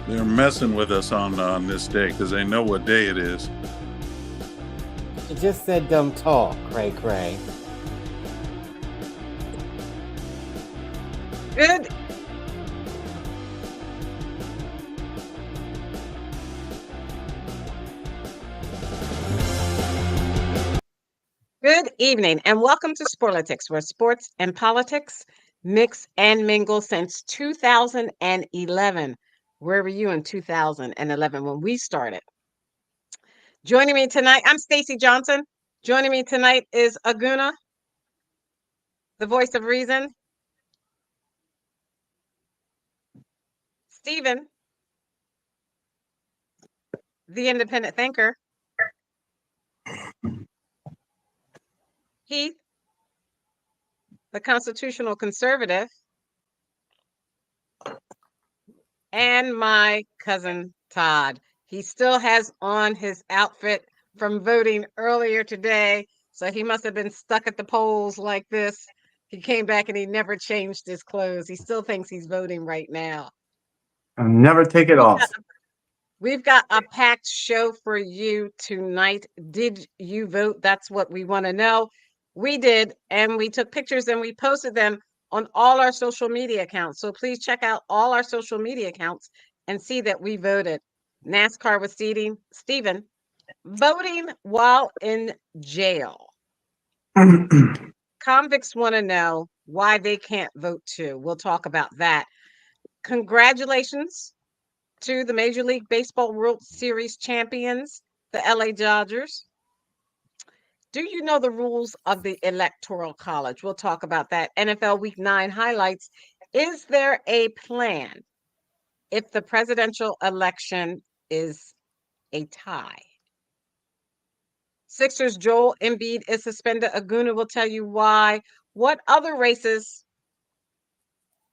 They're messing with us on this day because they know what day it is. You just said don't talk, cray cray. Good. Good evening and welcome to Sporlitiks, where sports and politics mix and mingle since 2011. Where were you in 2011 when we started? Joining me tonight, I'm Stacey Johnson. Joining me tonight is Aguna, the voice of reason. Stephen, the independent thinker. Heath, the constitutional conservative. And my cousin Todd. He still has on his outfit from voting earlier today, so he must have been stuck at the polls like this. He came back and he never changed his clothes. He still thinks he's voting right now. I'll never take it off. We've got a packed show for you tonight. Did you vote? That's what we want to know. We did, and we took pictures and we posted them on all our social media accounts. So please check out all our social media accounts and see that we voted. NASCAR with Stephen, voting while in jail. Convicts want to know why they can't vote too. We'll talk about that. Congratulations to the Major League Baseball World Series champions, the LA Dodgers. Do you know the rules of the Electoral College? We'll talk about that. NFL Week 9 highlights. Is there a plan if the presidential election is a tie? Sixers Joel Embiid is suspended. Aguna will tell you why. What other races,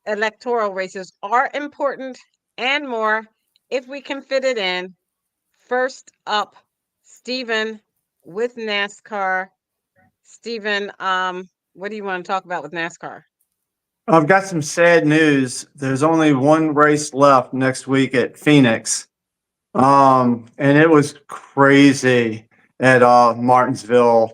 electoral races, are important and more if we can fit it in. First up, Stephen with NASCAR. Stephen, what do you want to talk about with NASCAR? I've got some sad news. There's only one race left next week at Phoenix. And it was crazy at Martinsville.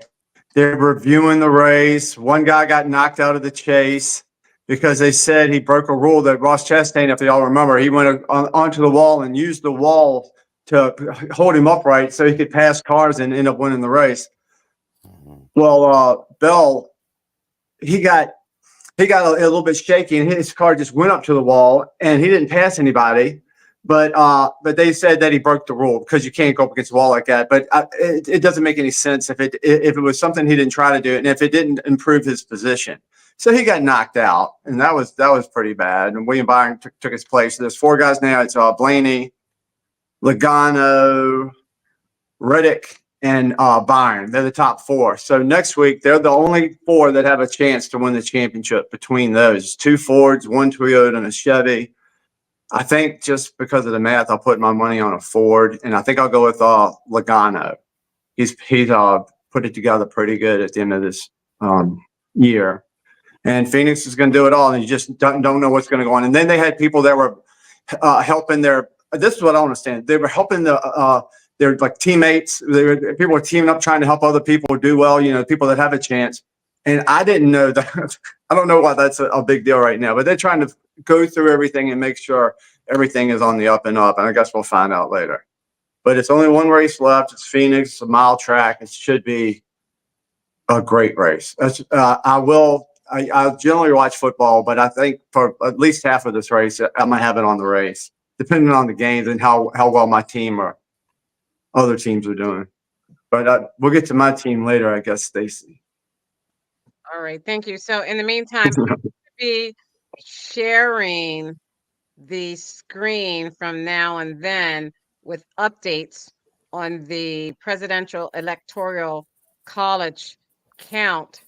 They're reviewing the race. One guy got knocked out of the chase because they said he broke a rule that Ross Chastain, if y'all remember, he went onto the wall and used the wall to hold him upright so he could pass cars and end up winning the race. Well, Bell, he got a little bit shaky, and his car just went up to the wall, and he didn't pass anybody. But they said that he broke the rule because you can't go up against the wall like that. But it doesn't make any sense if it was something he didn't try to do, and if it didn't improve his position. So he got knocked out, and that was pretty bad. And William Byron took his place. So there's four guys now. It's Blaney, Logano, Reddick, and Byron. They're the top four. So next week, they're the only four that have a chance to win the championship between those. Two Fords, one Toyota, and a Chevy. I think just because of the math, I'll put my money on a Ford, and I think I'll go with Logano. He's put it together pretty good at the end of this year. And Phoenix is going to do it all, and you just don't know what's going to go on. And then they had people that were helping their – this is what I understand. They were helping their like teammates. People were teaming up trying to help other people do well, people that have a chance. And I didn't know that. I don't know why that's a big deal right now, but they're trying to go through everything and make sure everything is on the up and up. And I guess we'll find out later. But it's only one race left. It's Phoenix, it's a mile track. It should be a great race. I generally watch football, but I think for at least half of this race, I might have it on the race, depending on the games and how well my team or other teams are doing. But we'll get to my team later, I guess, Stacey. All right, thank you. So in the meantime, I'm going to be sharing the screen from now and then with updates on the Presidential Electoral College count.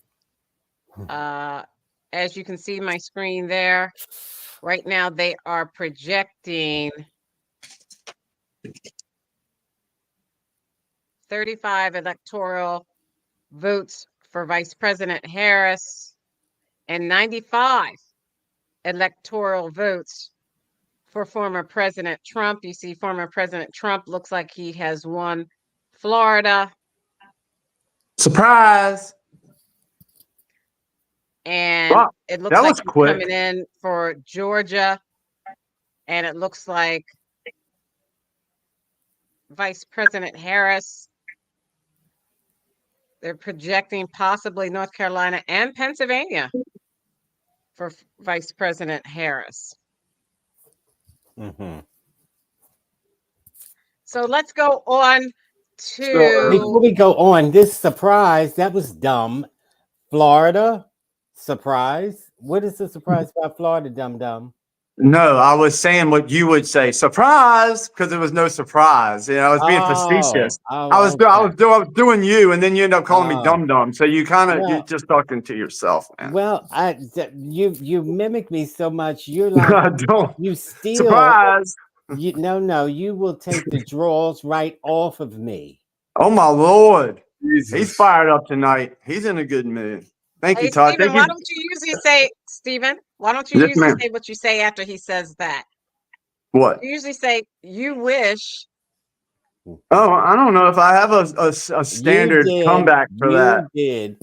As you can see my screen there, right now they are projecting 35 electoral votes for Vice President Harris and 95 electoral votes for former President Trump. You see former President Trump looks like he has won Florida. Surprise. And Wow, it looks that like was he's quick. coming in for Georgia. And it looks like Vice President Harris. They're projecting possibly North Carolina and Pennsylvania for Vice President Harris. Mm-hmm. So let's go on Before to we go on, this surprise, that was dumb. Florida surprise. What is the surprise about Florida, dum-dum? No, I was saying what you would say, surprise, because there was no surprise. You know, I was being facetious. I was doing you, and then you end up calling me dum dum. So you you're just talking to yourself, man. Well, you mimic me so much. You're like Don't you steal. surprise. No, you will take the draws right off of me. Oh my Lord, Jesus. he's fired up tonight. He's in a good mood. Thank you, Hey, Todd. Stephen, Thank why you. don't you usually say, Stephen, why don't you Yes, usually ma'am. say what you say after he says that? What? You usually say, you wish. Oh, I don't know if I have a standard comeback for that. Did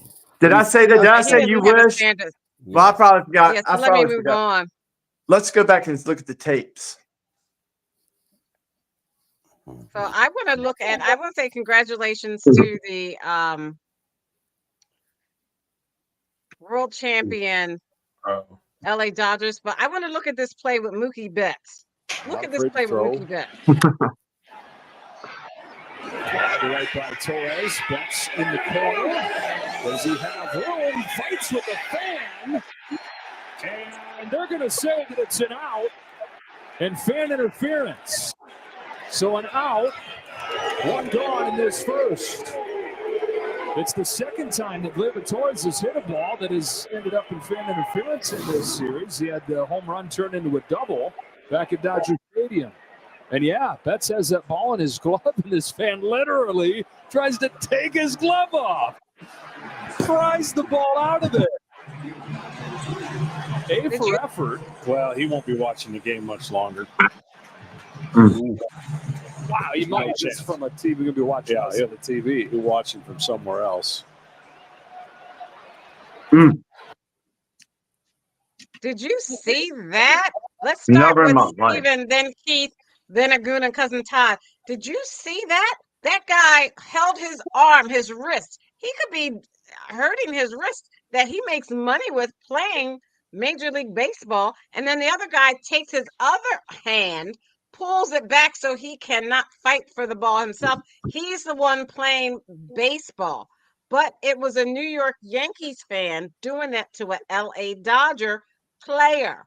I say that? Did I He say doesn't you have a wish? standard. Well, I probably forgot. Yes, I so let me probably move forgot. on. Let's go back and look at the tapes. So I want to say congratulations to the world champion LA Dodgers, but I want to look at this play with Mookie Betts. Look at this play with Mookie Betts. Right by Torres, Betts in the corner. Does he have room? Fights with the fan. And they're going to say that it's an out and fan interference. So an out, one gone in this first. It's the second time that Gleyber Torres has hit a ball that has ended up in fan interference in this series. He had the home run turned into a double back at Dodger Stadium. And yeah, Betts has that ball in his glove, and this fan literally tries to take his glove off. Pries the ball out of there. A for effort. Well, he won't be watching the game much longer. Wow, he might just from a TV. He'll be watching Yeah, the TV. He'll watching from somewhere else. Did you see that? Let's start with Stephen, then Keith, then Aguna, and Cousin Todd. Did you see that? That guy held his arm, his wrist. He could be hurting his wrist that he makes money with playing Major League Baseball. And then the other guy takes his other hand, pulls it back so he cannot fight for the ball himself. He's the one playing baseball. But it was a New York Yankees fan doing that to an LA Dodger player.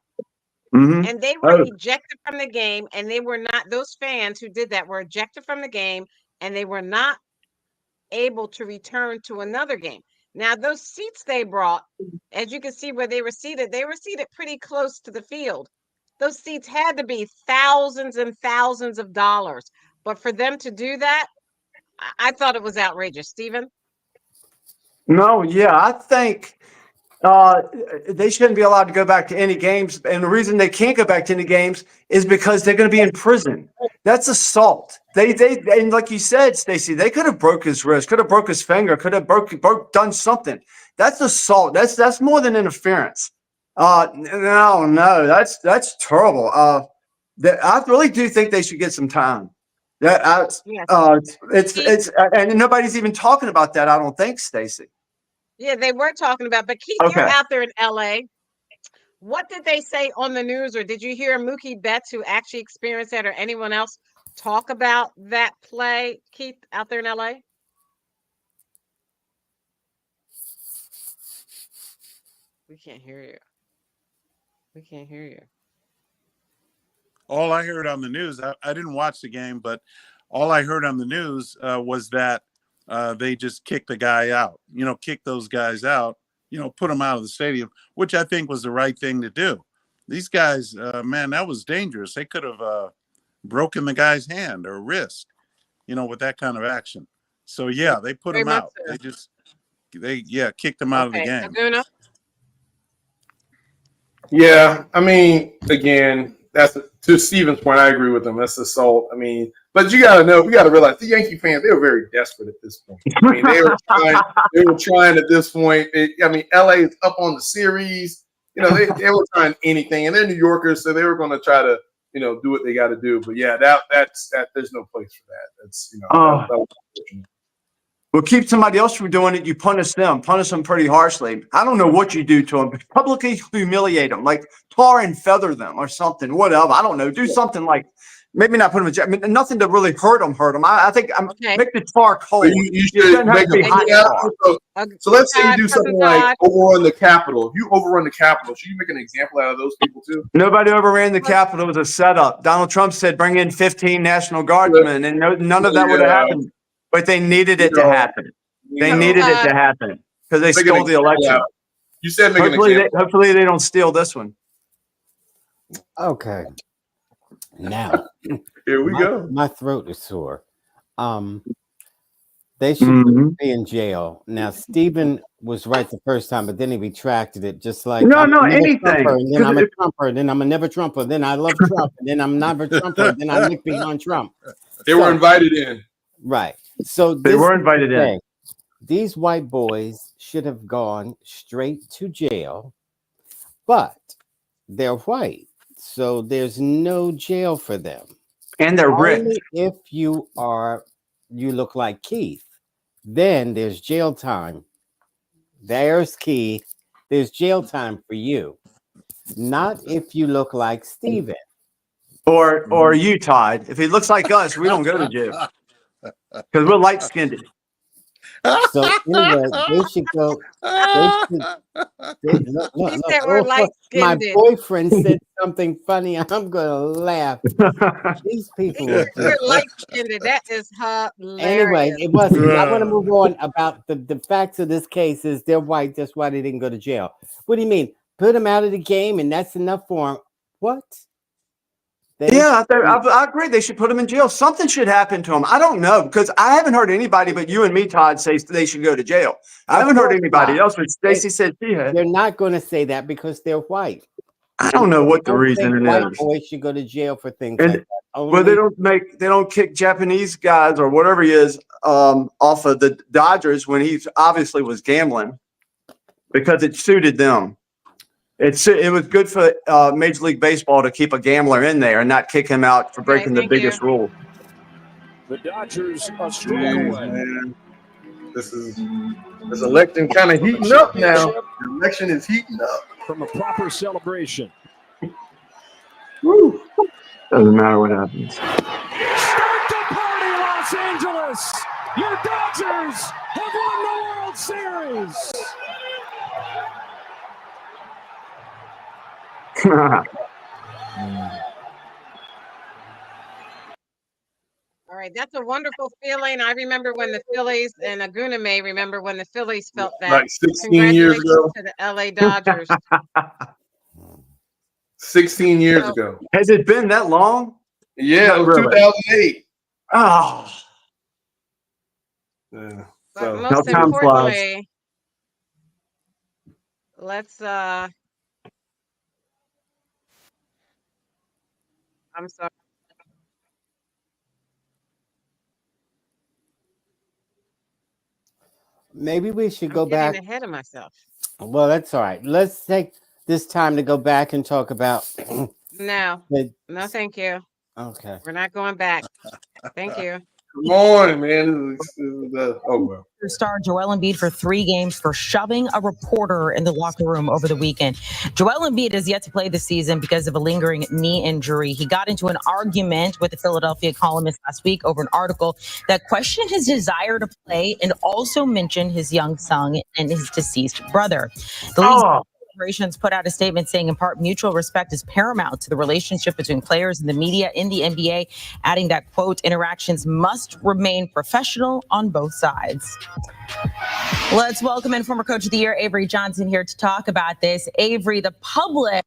Mm-hmm. And they were ejected from the game, and they were not, those fans who did that were ejected from the game, and they were not able to return to another game. Now, those seats they brought, as you can see where they were seated pretty close to the field. Those seats had to be thousands and thousands of dollars. But for them to do that, I thought it was outrageous. Stephen? No, yeah, I think they shouldn't be allowed to go back to any games. And the reason they can't go back to any games is because they're going to be in prison. That's assault. They and like you said, Stacey, they could have broke his wrist, could have broke his finger, could have done something. That's assault. That's more than interference. No, that's terrible. I really do think they should get some time. It's and nobody's even talking about that. I don't think, Stacey. Yeah, they were talking about, but Keith, you're out there in LA. What did they say on the news, or did you hear Mookie Betts, who actually experienced that, or anyone else talk about that play, Keith, out there in LA? We can't hear you. We can't hear you. All I heard on the news, I didn't watch the game, but all I heard on the news was that they just kicked the guy out, kicked those guys out, put them out of the stadium, which I think was the right thing to do. These guys, man, that was dangerous. They could have broken the guy's hand or wrist, with that kind of action. So, yeah, they put him out. So. They kicked him out of the game. Aguna? Yeah, I mean, again, that's to Steven's point, I agree with him. That's assault. I mean, but we got to realize the Yankee fans, they were very desperate at this point. I mean, they were trying at this point. LA is up on the series. They were trying anything, and they're New Yorkers, so they were going to try to, do what they got to do. But yeah, that's there's no place for that. That's that was unfortunate. Well, keep somebody else from doing it. You punish them pretty harshly. I don't know what you do to them. Publicly humiliate them, like tar and feather them or something, whatever. I don't know. Do something like maybe not put them in jail. I mean, nothing to really hurt them. I think make the tar cold. You should make a hot. So let's say you do something like overrun the Capitol. If you overrun the Capitol, should you make an example out of those people too? Nobody overran the Capitol. It was a setup. Donald Trump said bring in 15 National Guardsmen, and none of that would have happened. But they needed it to happen. They needed it to happen because they stole the election. You said make an example. Hopefully they don't steal this one. Okay. Now, here we go. My throat is sore. They should be in jail. Now, Stephen was right the first time, but then he retracted it. Just like anything. And then I'm a Trumper, and then I'm a never Trumper. Then I love Trump, and then I'm never Trumper. And then I look behind Trump. They were invited in. Right. So they were invited in. These white boys should have gone straight to jail, but they're white, so there's no jail for them. And they're rich. Only if you look like Keith, then there's jail time. There's Keith. There's jail time for you. Not if you look like Steven. Or you, Todd. If he looks like us, we don't go to jail. Because we're light-skinned. So anyway, they should go. My boyfriend said something funny. I'm gonna laugh. These people are light-skinned. That is hilarious. Anyway, it wasn't. I want to move on about the facts of this case. Is they're white. That's why they didn't go to jail. What do you mean? Put them out of the game, and that's enough for them. What? I agree. They should put them in jail. Something should happen to them. I don't know because I haven't heard anybody but you and me, Todd, say they should go to jail. I haven't heard anybody else. But Stacey said she had. They're not going to say that because they're white. I don't know what the reason is. White boys should go to jail for things like that. Well, they don't kick Japanese guys or whatever he is off of the Dodgers when he obviously was gambling because it suited them. It was good for Major League Baseball to keep a gambler in there and not kick him out for breaking the biggest rule. The Dodgers are strong. Man. This election kind of heating up now. The election is heating up. From a proper celebration. Woo. Doesn't matter what happens. Start the party, Los Angeles! Your Dodgers have won the World Series! All right, that's a wonderful feeling. I remember when the Phillies, and Aguna may remember when the Phillies felt that. Like 16 years ago. To the LA Dodgers. 16 years ago. Has it been that long? Yeah, it was 2008. Oh. Yeah. But most importantly, let's I'm sorry. Maybe we should go back. Ahead of myself. Well, that's all right. Let's take this time to go back and talk about. No, thank you. Okay. We're not going back. Thank you. Come on, man. Star Joel Embiid for 3 games for shoving a reporter in the locker room over the weekend. Joel Embiid is yet to play this season because of a lingering knee injury. He got into an argument with a Philadelphia columnist last week over an article that questioned his desire to play and also mentioned his young son and his deceased brother. The league's operations put out a statement saying, in part, mutual respect is paramount to the relationship between players and the media in the NBA, adding that, quote, interactions must remain professional on both sides. Let's welcome in former Coach of the Year, Avery Johnson, here to talk about this. Avery, the public.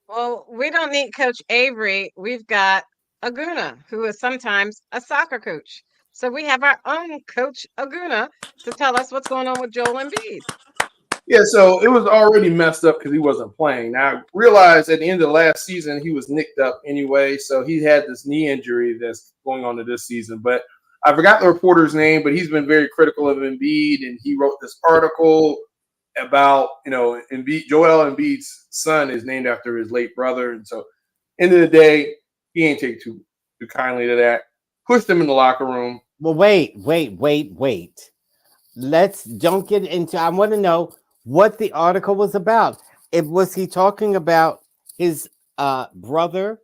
Well, we don't need Coach Avery. We've got Aguna, who is sometimes a soccer coach. So we have our own Coach Aguna to tell us what's going on with Joel Embiid. Yeah, so it was already messed up because he wasn't playing. Now, I realized at the end of last season, he was nicked up anyway. So he had this knee injury that's going on to this season. But I forgot the reporter's name, but he's been very critical of Embiid. And he wrote this article about, Embiid, Joel Embiid's son is named after his late brother. And so, end of the day, he ain't take too kindly to that. Pushed him in the locker room. Well, wait. Don't get into. I want to know what the article was about. Was he talking about his brother,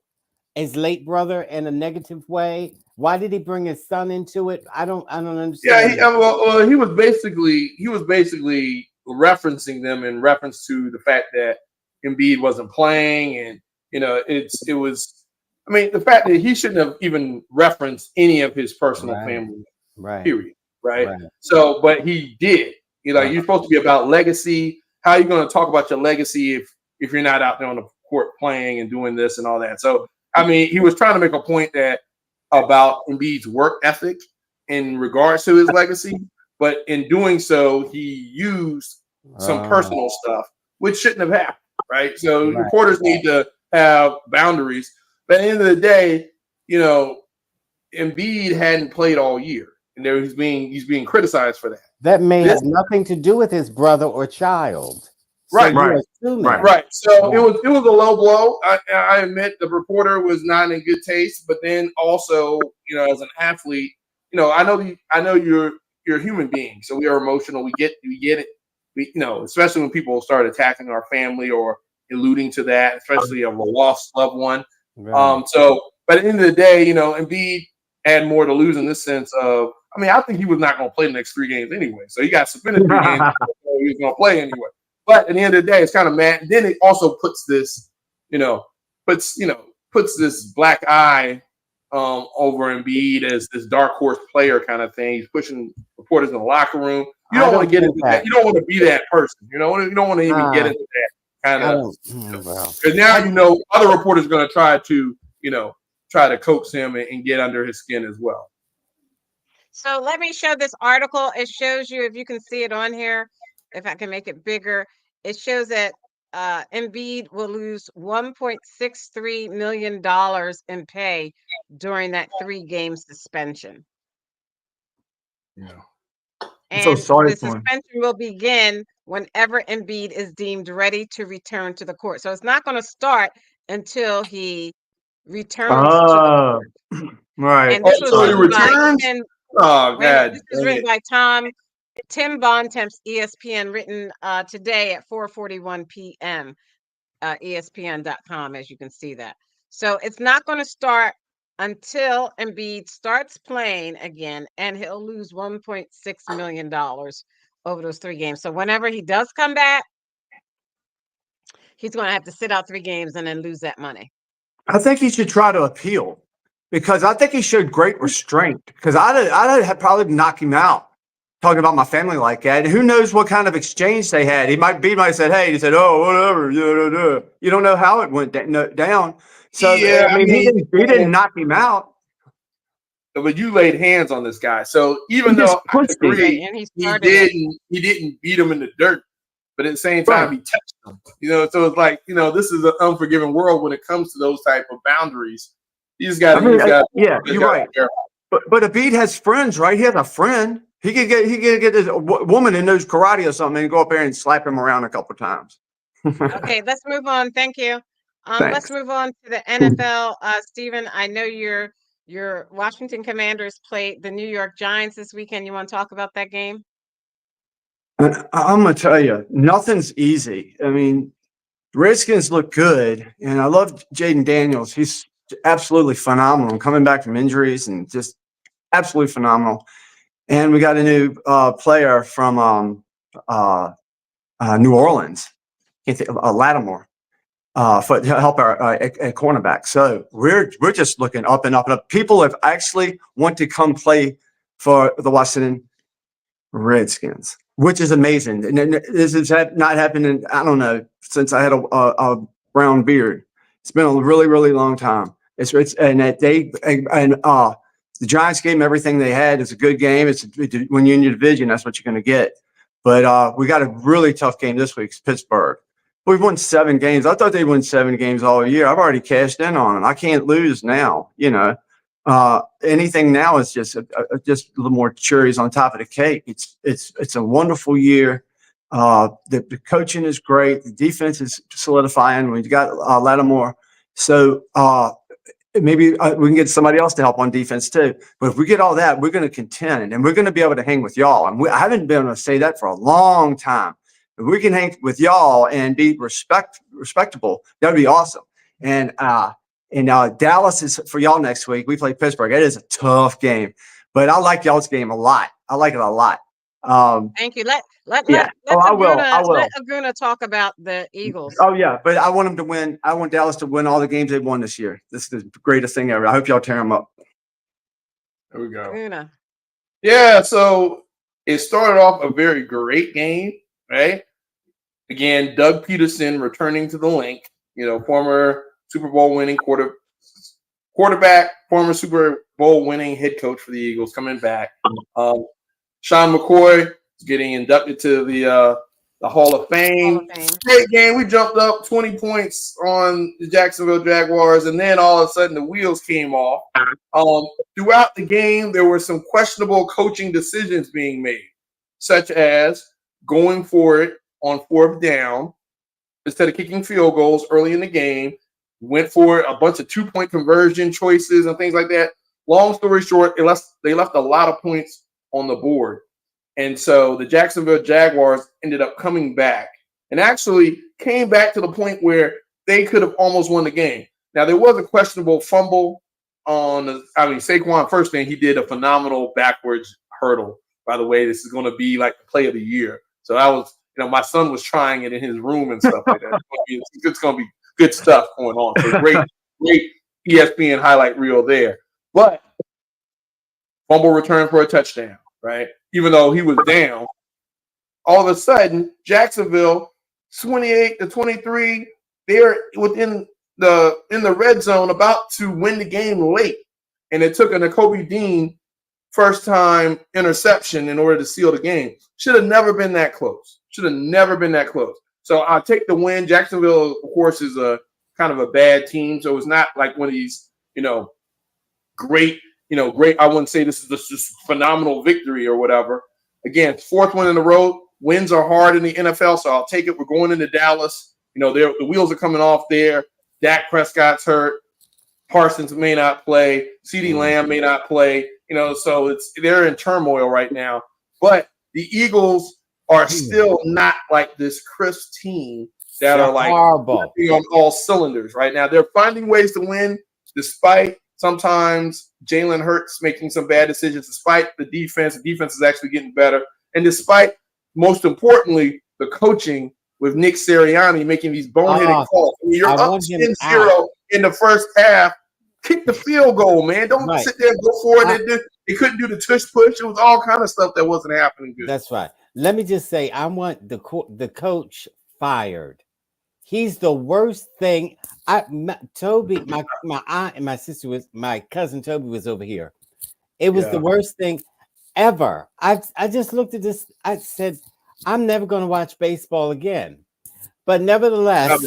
his late brother, in a negative way? Why did he bring his son into it? I don't understand. Yeah, he was basically referencing them in reference to the fact that Embiid wasn't playing, and it was. I mean, the fact that he shouldn't have even referenced any of his personal family, period. Right. So, but he did. You're supposed to be about legacy. How are you going to talk about your legacy if you're not out there on the court playing and doing this and all that? So, I mean, he was trying to make a point about Embiid's work ethic in regards to his legacy, but in doing so, he used some personal stuff, which shouldn't have happened, right? So, reporters need to have boundaries. But at the end of the day, Embiid hadn't played all year. And there he's being criticized for that. That may have nothing to do with his brother or child. Right. So it was a low blow. I admit the reporter was not in good taste, but then also, as an athlete, I know you're a human being, so we are emotional. We get it. Especially when people start attacking our family or alluding to that, especially of a lost loved one. Right. But at the end of the day, Embiid had more to lose in this sense of. I mean, I think he was not going to play the next 3 games anyway. So he got suspended 3 games. He was going to play anyway. But at the end of the day, it's kind of mad. And then it also puts this, puts this black eye over Embiid as this dark horse player kind of thing. He's pushing reporters in the locker room. You don't want to get into that. You don't want to be that person. You don't want to even get into that kind of. Because now other reporters are going to try to coax him and get under his skin as well. So let me show this article. It shows you, if you can see it on here, if I can make it bigger, it shows that Embiid will lose $1.63 million in pay during that 3-game suspension. Yeah. And so sorry the suspension will begin whenever Embiid is deemed ready to return to the court. So it's not going to start until he returns to the court. Right. And this was so he written by returns? Oh, God. This is written by Tim Bontemps, ESPN, written today at 4:41 p.m. ESPN.com, as you can see that. So it's not going to start until Embiid starts playing again, and he'll lose $1.6 million over those 3 games. So whenever he does come back, he's going to have to sit out 3 games and then lose that money. I think he should try to appeal. Because I think he showed great restraint. Because I'd have probably knocked him out talking about my family like that. And who knows what kind of exchange they had? He might have said, "Hey," he said, "Oh, whatever." You don't know how it went down. So yeah, I mean, he didn't knock him out. But you laid hands on this guy. So even though I agree, he didn't beat him in the dirt. But at the same time, he touched him. So it's like this is an unforgiving world when it comes to those type of boundaries. He's got. Yeah, you're right. But Embiid has friends, right? He has a friend. He could get this woman who knows karate or something and go up there and slap him around a couple of times. Okay, let's move on. Thank you. Let's move on to the NFL. Stephen, I know your Washington Commanders played the New York Giants this weekend. You want to talk about that game? I'm gonna tell you, nothing's easy. I mean, the Redskins look good, and I love Jaden Daniels. He's absolutely phenomenal, coming back from injuries and just absolutely phenomenal. And we got a new player from New Orleans, Lattimore, to help our cornerback. So we're just looking up and up and up. People have actually want to come play for the Washington Redskins, which is amazing. And this has not happened in, I don't know, since I had a brown beard. It's been a really, really long time. The Giants gave them everything they had. It's a good game. When you're in your division, that's what you're going to get. But we got a really tough game this week. It's Pittsburgh. We've won 7 games. I thought they'd win 7 games all year. I've already cashed in on them. I can't lose now. Anything now is just a little more cherries on top of the cake. It's a wonderful year. The coaching is great. The defense is solidifying. We've got Lattimore. So maybe we can get somebody else to help on defense too. But if we get all that, we're going to contend, and we're going to be able to hang with y'all. And I haven't been able to say that for a long time. If we can hang with y'all and be respectable, that would be awesome. And Dallas is for y'all next week. We play Pittsburgh. It is a tough game, but I like y'all's game a lot. I like it a lot. Thank you. Let I will. Let Aguna talk about the Eagles. Oh yeah, but I want them to win. I want Dallas to win all the games they've won this year. This is the greatest thing ever. I hope y'all tear them up. There we go. Aguna. Yeah, so it started off a very great game, right? Again, Doug Peterson returning to the link, former Super Bowl winning quarterback, former Super Bowl winning head coach for the Eagles coming back. Sean McCoy is getting inducted to the Hall of Fame. Great game. We jumped up 20 points on the Jacksonville Jaguars, and then all of a sudden the wheels came off. Throughout the game, there were some questionable coaching decisions being made, such as going for it on 4th down instead of kicking field goals early in the game. Went for a bunch of 2-point conversion choices and things like that. Long story short, they left a lot of points on the board. And so the Jacksonville Jaguars ended up coming back and actually came back to the point where they could have almost won the game. Now, there was a questionable fumble Saquon, first thing, he did a phenomenal backwards hurdle. By the way, this is going to be like the play of the year. So that was, my son was trying it in his room and stuff like that. It's going to be good stuff going on. So great ESPN highlight reel there. But fumble return for a touchdown, right? Even though he was down, all of a sudden, Jacksonville, 28-23, they're in the red zone about to win the game late. And it took a Nakobe Dean first time interception in order to seal the game. Should have never been that close. So I'll take the win. Jacksonville, of course, is a kind of a bad team. So it's not like one of these, great. I wouldn't say this is just phenomenal victory or whatever. Again, 4th win in a row. Wins are hard in the NFL, so I'll take it. We're going into Dallas. The wheels are coming off there. Dak Prescott's hurt. Parsons may not play. CeeDee Lamb may not play. So they're in turmoil right now. But the Eagles are still not like this crisp team that are like working on all cylinders right now. They're finding ways to win despite sometimes Jalen Hurts making some bad decisions, despite the defense. The defense is actually getting better. And despite, most importantly, the coaching with Nick Sirianni making these boneheaded calls. You're up 10-0 in the first half. Kick the field goal, man. Don't sit there and go for it. They couldn't do the tush push. It was all kind of stuff that wasn't happening good. That's right. Let me just say, I want the coach fired. He's the worst thing. Toby, my aunt and my cousin Toby was over here. It was the worst thing ever. I just looked at this. I said, I'm never going to watch baseball again. But nevertheless,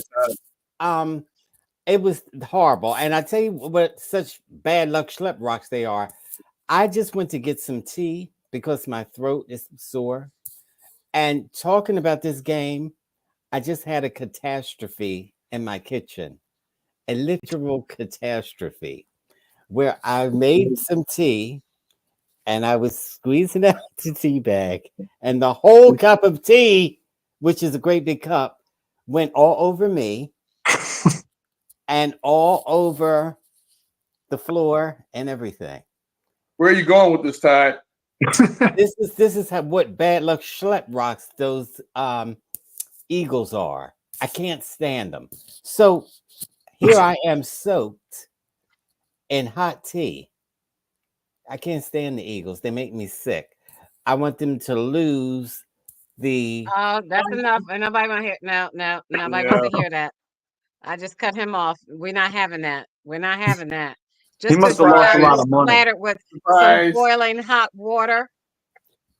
it was horrible. And I tell you what, such bad luck schlep rocks they are. I just went to get some tea because my throat is sore. And talking about this game, I just had a catastrophe in my kitchen, a literal catastrophe, where I made some tea and I was squeezing out the tea bag, and the whole cup of tea, which is a great big cup, went all over me and all over the floor and everything. Where are you going with this, Ty? This is what bad luck schlep rocks those Eagles are. I can't stand them. So here I am soaked in hot tea. I can't stand the Eagles. They make me sick. I want them to lose the. Oh, that's enough. And nobody want to hear. No, nobody wants to hear that. I just cut him off. We're not having that. Just he must have lost a lot of money. Splattered with some boiling hot water.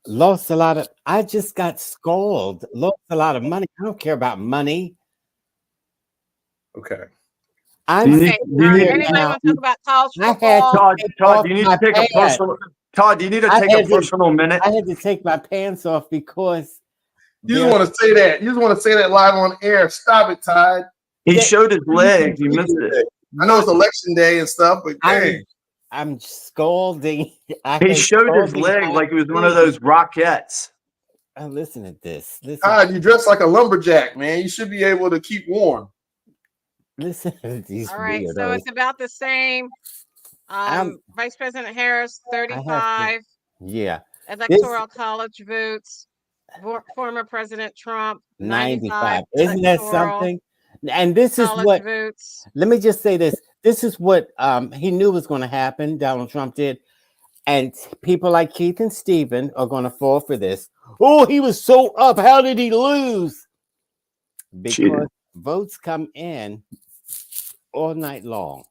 Lost a lot of. I just got scolded. Lost a lot of money. I don't care about money. Okay. I'm You Okay, need, you scared need, anybody now. want to talk about college I had to football? Todd, take Todd, off do you need my to take a pants. personal, Todd, do you need to I take a had to- personal minute? I had to take my pants off because You just want to say that. You just want to say that live on air. Stop it, Todd. He Yeah. showed his leg. You missed it. I know it's election day and stuff, but dang. I'm scolding. He showed his leg like he was one of those Rockettes. Oh, listen to this. Listen. Todd, you dress like a lumberjack, man. You should be able to keep warm. Listen to these All right, so weirdos. it's about the same. Vice President Harris, I have to- 35 Yeah, electoral college votes. Former President Trump, 95 Isn't that electoral something? And this is college what. votes. Let me just say this. This is what he knew was going to happen. Donald Trump did, and people like Keith and Stephen are going to fall for this. Oh, he was so up. How did he lose? Because Cheated. votes come in all night long.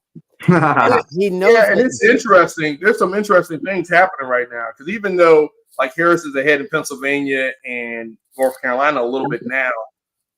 Yeah, He knows. and it's interesting. There's some interesting things happening right now because even though like Harris is ahead in Pennsylvania and North Carolina a little bit now,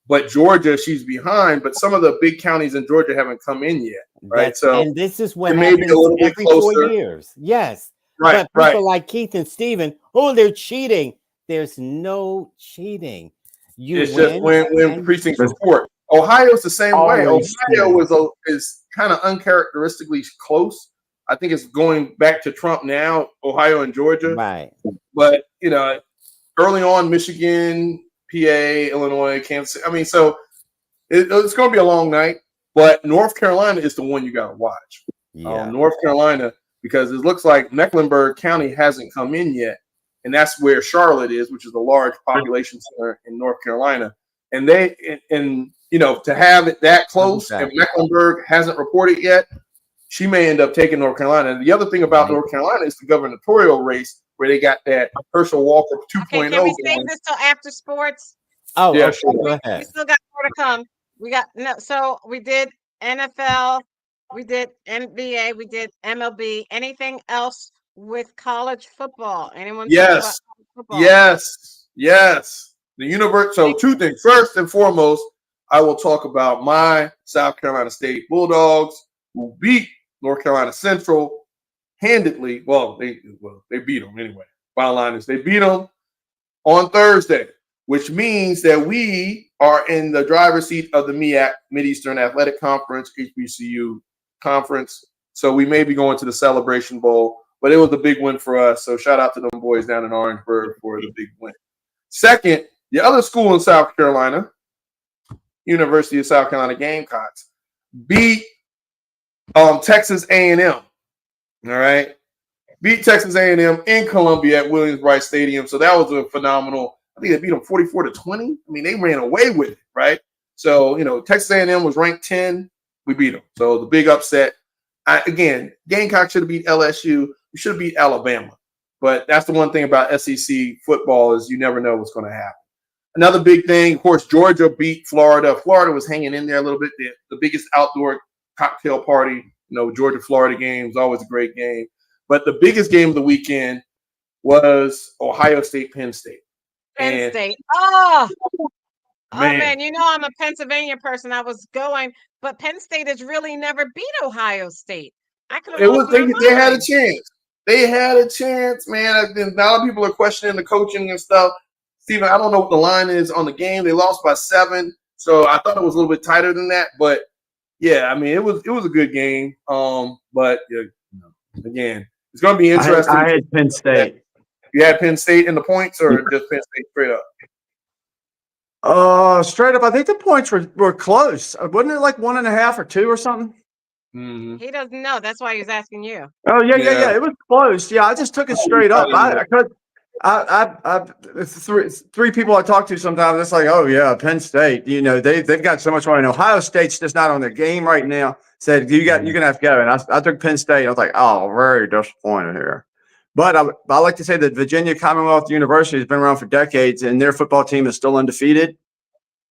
but Georgia she's behind. But some of the big counties in Georgia haven't come in yet, right? So and this is what it may be happens a little bit every 4 closer. years. Yes, Right, but people right. like Keith and Stephen, oh, they're cheating. There's no cheating. You It's win just when and precincts report. Ohio's the same way. Always Ohio is kind of uncharacteristically close. I think it's going back to Trump now, Ohio and Georgia. right. But you know, early on, Michigan, PA, Illinois, Kansas. I mean, so it's going to be a long night. But North Carolina is the one you got to watch. Yeah. North Carolina, because it looks like Mecklenburg County hasn't come in yet, and that's where Charlotte is, which is a large population center in North Carolina. And you know, to have it that close, and Mecklenburg hasn't reported yet, she may end up taking North Carolina. And the other thing about North Carolina is the gubernatorial race where they got that Herschel Walker 2.0. Okay, can we save this till after sports? Oh, yeah, okay, sure. go We ahead. still got more to come. We got so we did NFL, we did NBA, we did MLB. Anything else with college football? Anyone talk about Yes, college football? yes. The universe. So two things. First and foremost, I will talk about my South Carolina State Bulldogs who beat North Carolina Central handedly. Well, they beat them anyway. Bottom line is they beat them on Thursday, which means that we are in the driver's seat of the MEAC, Mid-Eastern Athletic Conference, HBCU conference. So we may be going to the Celebration Bowl, but it was a big win for us. So shout out to them boys down in Orangeburg for the big win. Second, the other school in South Carolina, University of South Carolina Gamecocks, beat Texas A&M. All right. Beat Texas A&M in Columbia at Williams-Brice Stadium. So that was a phenomenal. I think they beat them 44-20. I mean, they ran away with it, right? So, you know, Texas A&M was ranked 10. We beat them. So the big upset. Again, Gamecock should have beat LSU. We should have beat Alabama. But that's the one thing about SEC football is you never know what's going to happen. Another big thing, of course, Georgia beat Florida. Florida was hanging in there a little bit. The biggest outdoor cocktail party, Georgia-Florida game was always a great game. But the biggest game of the weekend was Ohio State-Penn State. Penn State. Oh, Man. man, I'm a Pennsylvania person. I was going, but Penn State has really never beat Ohio State. I could have They had a chance. They had a chance, man. A lot of people are questioning the coaching and stuff. Steven, I don't know what the line is on the game. They lost by 7, so I thought it was a little bit tighter than that. But yeah, I mean, it was a good game. But again, it's going to be interesting. I had Penn State. You had Penn State in the points, or just Penn State straight up? Straight up, I think the points were close. Wasn't it like 1.5 or 2 or something? Mm-hmm. He doesn't know. That's why he's asking you. Oh yeah. It was close. Yeah, I just took it straight up. I three people I talk to sometimes. It's like, oh yeah, Penn State. They've got so much money. And Ohio State's just not on their game right now. Said you're gonna have to go. And I took Penn State. I was like, oh, very disappointed here. But I like to say that Virginia Commonwealth University has been around for decades, and their football team is still undefeated.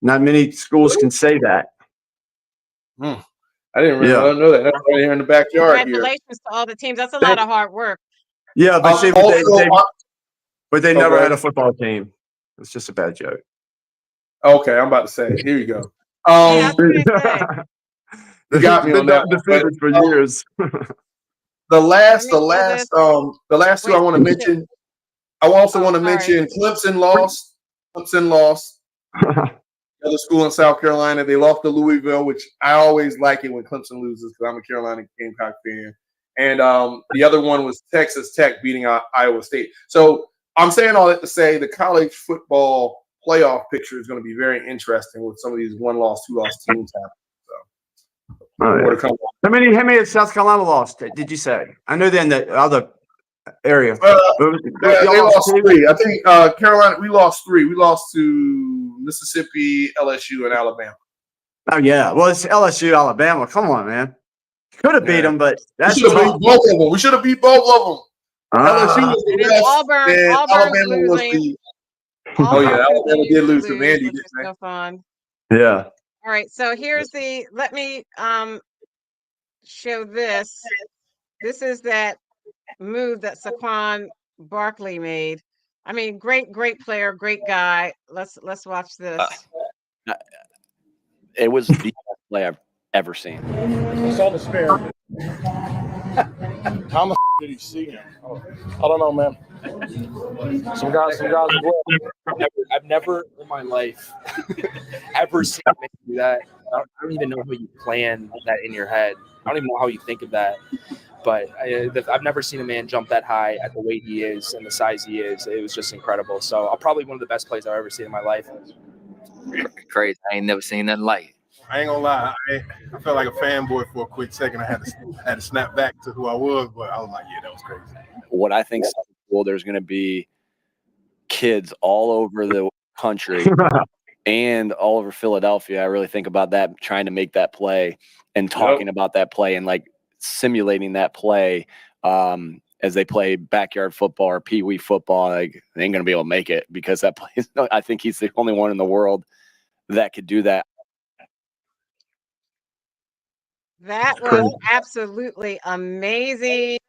Not many schools can say that. I didn't really know that. That's right here in the backyard. Congratulations to all the teams. That's a lot of hard work. Yeah, but see, But they never Okay. had a football team. It's just a bad joke. Okay, I'm about to say it. Here you go. Yeah, I was gonna say. You got me on that one. But, Undefeated for years. the Let last me show this. two I want to mention. I also want to mention Clemson lost. Clemson lost. The other school in South Carolina, they lost to Louisville, which I always like it when Clemson loses because I'm a Carolina Gamecock fan. And the other one was Texas Tech beating Iowa State. So I'm saying all that to say the college football playoff picture is going to be very interesting with some of these one-loss, two-loss teams happening. So, more to come. How many has South Carolina lost? Did you say? I know they're in the other area. They lost 3. I think Carolina. We lost 3. We lost to Mississippi, LSU, and Alabama. Oh yeah. Well, it's LSU, Alabama. Come on, man. Could have beat them, but that's we should have beat both of them. We should have beat both of them. LSU was the West, and Alabama was the. Oh yeah, Alabama did lose to Vandy, which is so fun. Yeah. All right, so here's the. Let me show this. This is that move that Saquon Barkley made. I mean, great player, great guy. Let's watch this. It was the best play I've ever seen. I saw the spare. How the did he see him? I don't know, man. Some guys. I've never in my life ever seen a man do that. I don't even know how you plan that in your head. I don't even know how you think of that. But I've never seen a man jump that high at the weight he is and the size he is. It was just incredible. So probably one of the best plays I've ever seen in my life. Crazy. I ain't never seen nothing like it. I ain't gonna lie. I felt like a fanboy for a quick second. I had to snap back to who I was, but I was like, yeah, that was crazy. What I think is cool, there's going to be kids all over the country and all over Philadelphia. I really think about that, trying to make that play and talking about that play and like simulating that play as they play backyard football or peewee football. Like, they ain't going to be able to make it because that play is, I think he's the only one in the world that could do that. That was absolutely amazing.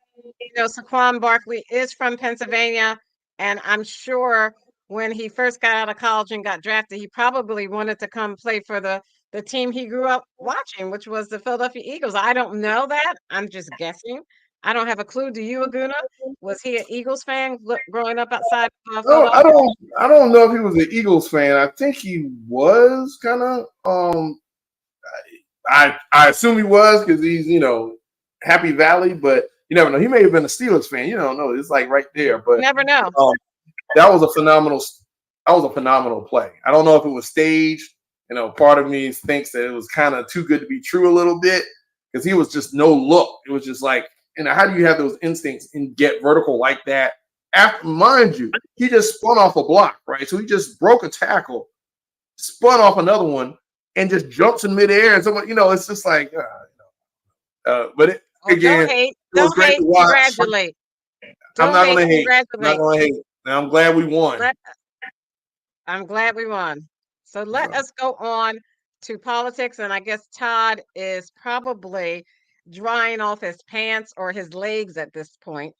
You know, Saquon Barkley is from Pennsylvania, and I'm sure when he first got out of college and got drafted, he probably wanted to come play for the team he grew up watching, which was the Philadelphia Eagles. I don't know that. I'm just guessing. I don't have a clue. Do you, Aguna? Was he an Eagles fan growing up outside of Philadelphia? No, I don't know if he was an Eagles fan. I think he was kind of. I assume he was because he's, Happy Valley, but you never know. He may have been a Steelers fan. You don't know. It's like right there. But you never know. That was a phenomenal play. I don't know if it was staged. Part of me thinks that it was kind of too good to be true a little bit because he was just no look. It was just like, how do you have those instincts and get vertical like that? After, mind you, he just spun off a block, right? So he just broke a tackle, spun off another one, and just jumps in midair. And someone, it's just like, but it, again, don't hate, congratulate. I'm not going to hate. I'm not going to hate. Now, I'm glad we won. I'm glad we won. So let us go on to politics. And I guess Todd is probably drying off his pants or his legs at this point.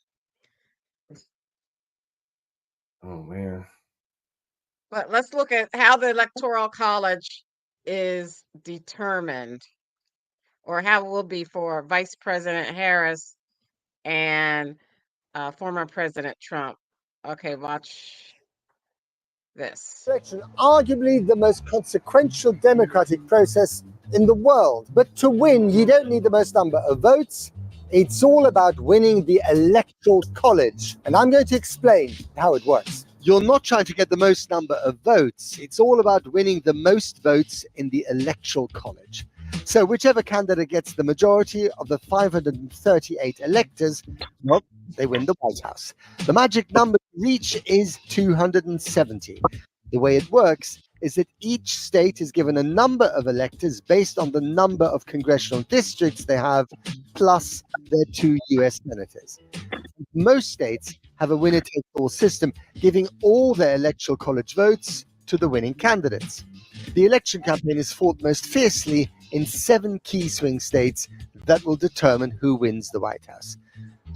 Oh, man. But let's look at how the Electoral College is determined, or how it will be for Vice President Harris and former President Trump. Okay, watch this. Election, arguably the most consequential democratic process in the world. But to win, you don't need the most number of votes. It's all about winning the Electoral College. And I'm going to explain how it works. You're not trying to get the most number of votes. It's all about winning the most votes in the Electoral College. So whichever candidate gets the majority of the 538 electors, well, they win the White House. The magic number to reach is 270. The way it works is that each state is given a number of electors based on the number of congressional districts they have, plus their 2 U.S. senators. Most states have a winner-take-all system, giving all their Electoral College votes to the winning candidates. The election campaign is fought most fiercely in 7 key swing states that will determine who wins the White House.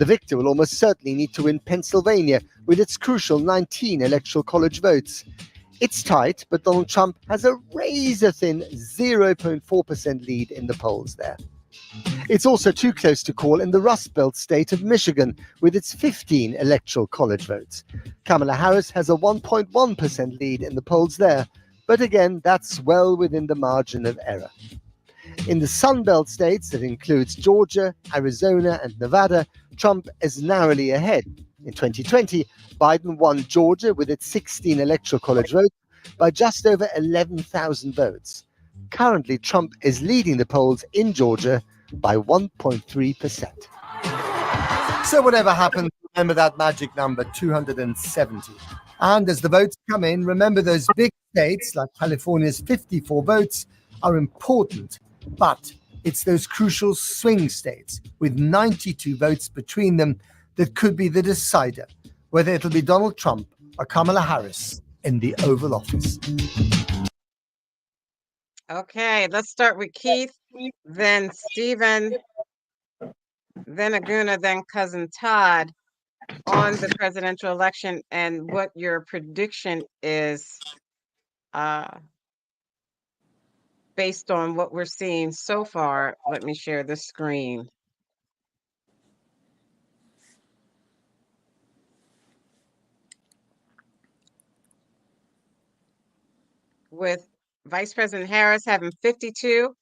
The victor will almost certainly need to win Pennsylvania with its crucial 19 electoral college votes. It's tight, but Donald Trump has a razor-thin 0.4% lead in the polls there. It's also too close to call in the Rust Belt state of Michigan with its 15 electoral college votes. Kamala Harris has a 1.1% lead in the polls there, but again, that's well within the margin of error. In the Sun Belt states, that includes Georgia, Arizona, and Nevada, Trump is narrowly ahead. In 2020, Biden won Georgia with its 16 electoral college votes by just over 11,000 votes. Currently, Trump is leading the polls in Georgia by 1.3%. So whatever happens, remember that magic number, 270. And as the votes come in, remember those big states like California's 54 votes are important. But it's those crucial swing states with 92 votes between them that could be the decider, whether it'll be Donald Trump or Kamala Harris in the Oval Office. Okay, let's start with Keith, then Stephen, then Aguna, then Cousin Todd on the presidential election and what your prediction is based on what we're seeing so far. Let me share the screen. With Vice President Harris having 52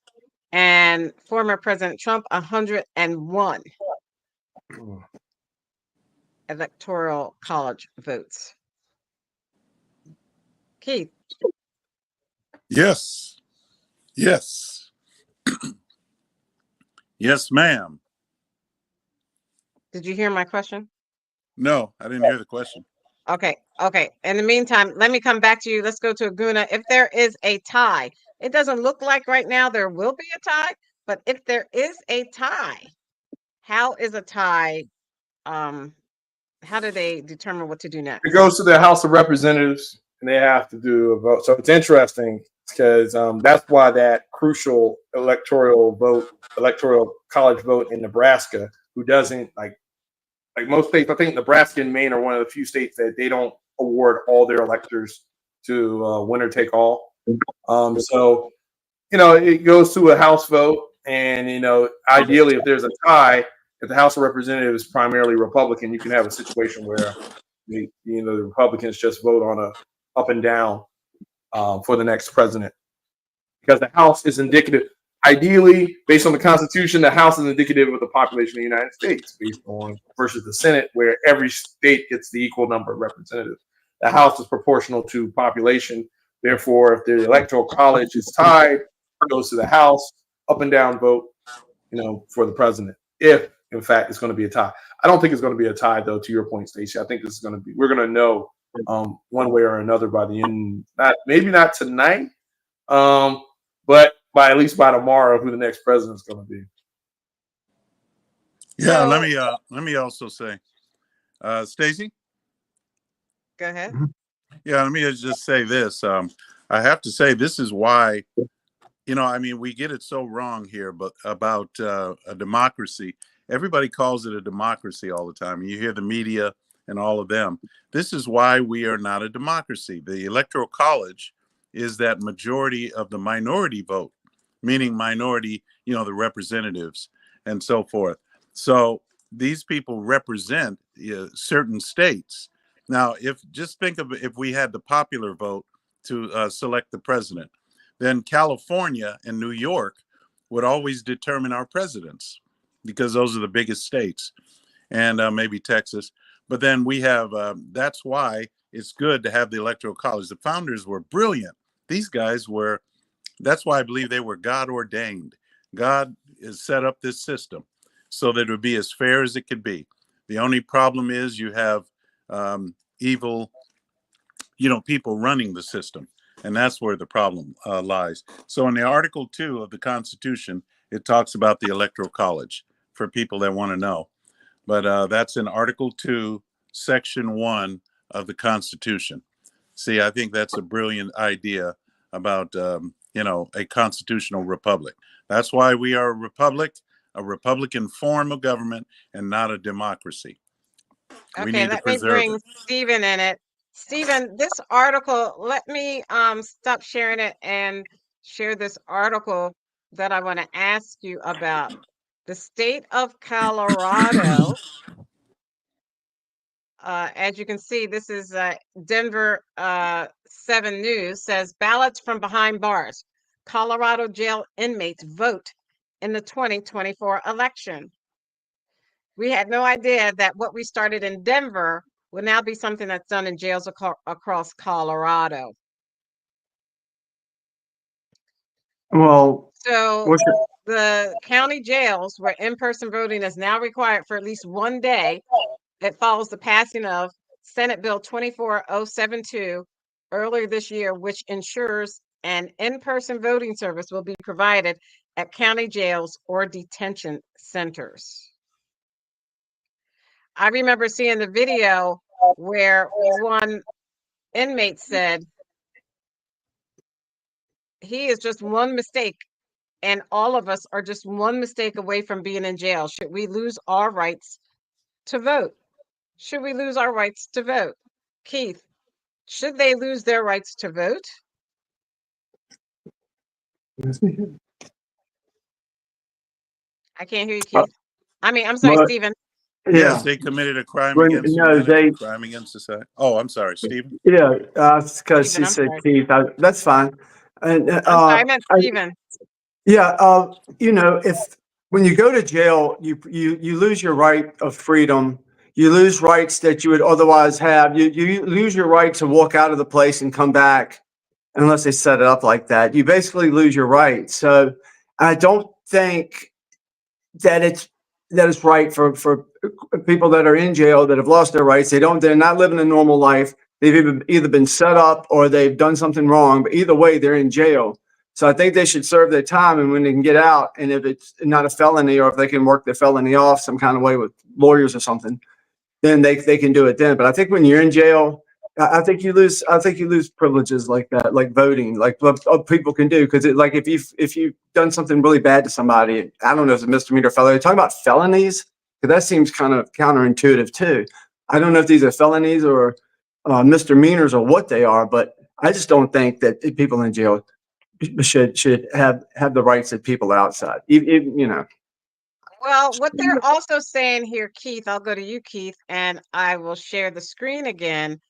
and former President Trump 101 electoral college votes. Keith. Yes. Yes. Yes, ma'am. Did you hear my question? No, I didn't hear the question. Okay. In the meantime, let me come back to you. Let's go to Aguna. If there is a tie, it doesn't look like right now there will be a tie, but if there is a tie, how is a tie? How do they determine what to do next? It goes to the House of Representatives, and they have to do a vote. So it's interesting because that's why that crucial electoral college vote in Nebraska, who doesn't like most states. I think Nebraska and Maine are one of the few states that they don't award all their electors to winner take all. So it goes to a House vote, and ideally, if there's a tie, if the House of Representatives is primarily Republican, you can have a situation where the Republicans just vote on a up and down for the next president, because the House is indicative. Ideally, based on the Constitution, the House is indicative of the population of the United States, based on versus the Senate, where every state gets the equal number of representatives. The House is proportional to population. Therefore, if the Electoral College is tied, it goes to the House, up and down vote, for the president. If in fact it's going to be a tie, I don't think it's going to be a tie, though. To your point, Stacey, I think this is going to be. We're going to know one way or another by the end. Maybe not tonight, but at least by tomorrow, who the next president is going to be. Yeah, let me also say, Stacey. Go ahead. Yeah, let me just say this. I have to say this is why, we get it so wrong here, but about a democracy. Everybody calls it a democracy all the time. You hear the media and all of them. This is why we are not a democracy. The Electoral College is that majority of the minority vote, meaning minority, the representatives and so forth. So these people represent certain states. Now, think of if we had the popular vote to select the president, then California and New York would always determine our presidents, because those are the biggest states, and maybe Texas. But then we have, that's why it's good to have the Electoral College. The founders were brilliant. These guys that's why I believe they were God ordained. God has set up this system so that it would be as fair as it could be. The only problem is you have evil, people running the system. And that's where the problem lies. So in the Article 2 of the Constitution, it talks about the Electoral College for people that want to know. But that's in Article 2, Section 1 of the Constitution. See, I think that's a brilliant idea about, a constitutional republic. That's why we are a republic. a Republican form of government and not a democracy. We Okay, need to let me preserve bring it. Stephen in it. Stephen, this article, let me stop sharing it and share this article that I want to ask you about. The state of Colorado, as you can see, this is Denver 7 News, says ballots from behind bars. Colorado jail inmates vote in the 2024 election. We had no idea that what we started in Denver will now be something that's done in jails across Colorado. Well, So what's your, the county jails where in-person voting is now required for at least one day, it follows the passing of Senate Bill 24072 earlier this year, which ensures an in-person voting service will be provided at county jails or detention centers. I remember seeing the video where one inmate said he is just one mistake and all of us are just one mistake away from being in jail. Should we lose our rights to vote? Should we lose our rights to vote? Keith, should they lose their rights to vote? I can't hear you, Keith. I'm sorry, but, Stephen. Yes, yeah. they committed a crime When, against no, humanity, they, crime against society. Oh, I'm sorry, Stephen. yeah, because Stephen, she I'm said sorry. Keith. That's fine. And I'm sorry, I meant Stephen. yeah, if when you go to jail, you lose your right of freedom. You lose rights that you would otherwise have. You lose your right to walk out of the place and come back, unless they set it up like that. You basically lose your rights. So I don't think that it's right for people that are in jail that have lost their rights. They're not living a normal life. They've either been set up or they've done something wrong, but either way, they're in jail. So I think they should serve their time, and when they can get out, and if it's not a felony or if they can work their felony off some kind of way with lawyers or something, then they can do it then. But I think when you're in jail, I think you lose privileges like that, like voting, like what people can do. Because like if you've done something really bad to somebody, I don't know if it's a misdemeanor or felony. Talking about felonies, because that seems kind of counterintuitive too. I don't know if these are felonies or misdemeanors or what they are, but I just don't think that people in jail should have the rights that people outside. Well, what they're also saying here, Keith, I'll go to you, Keith, and I will share the screen again.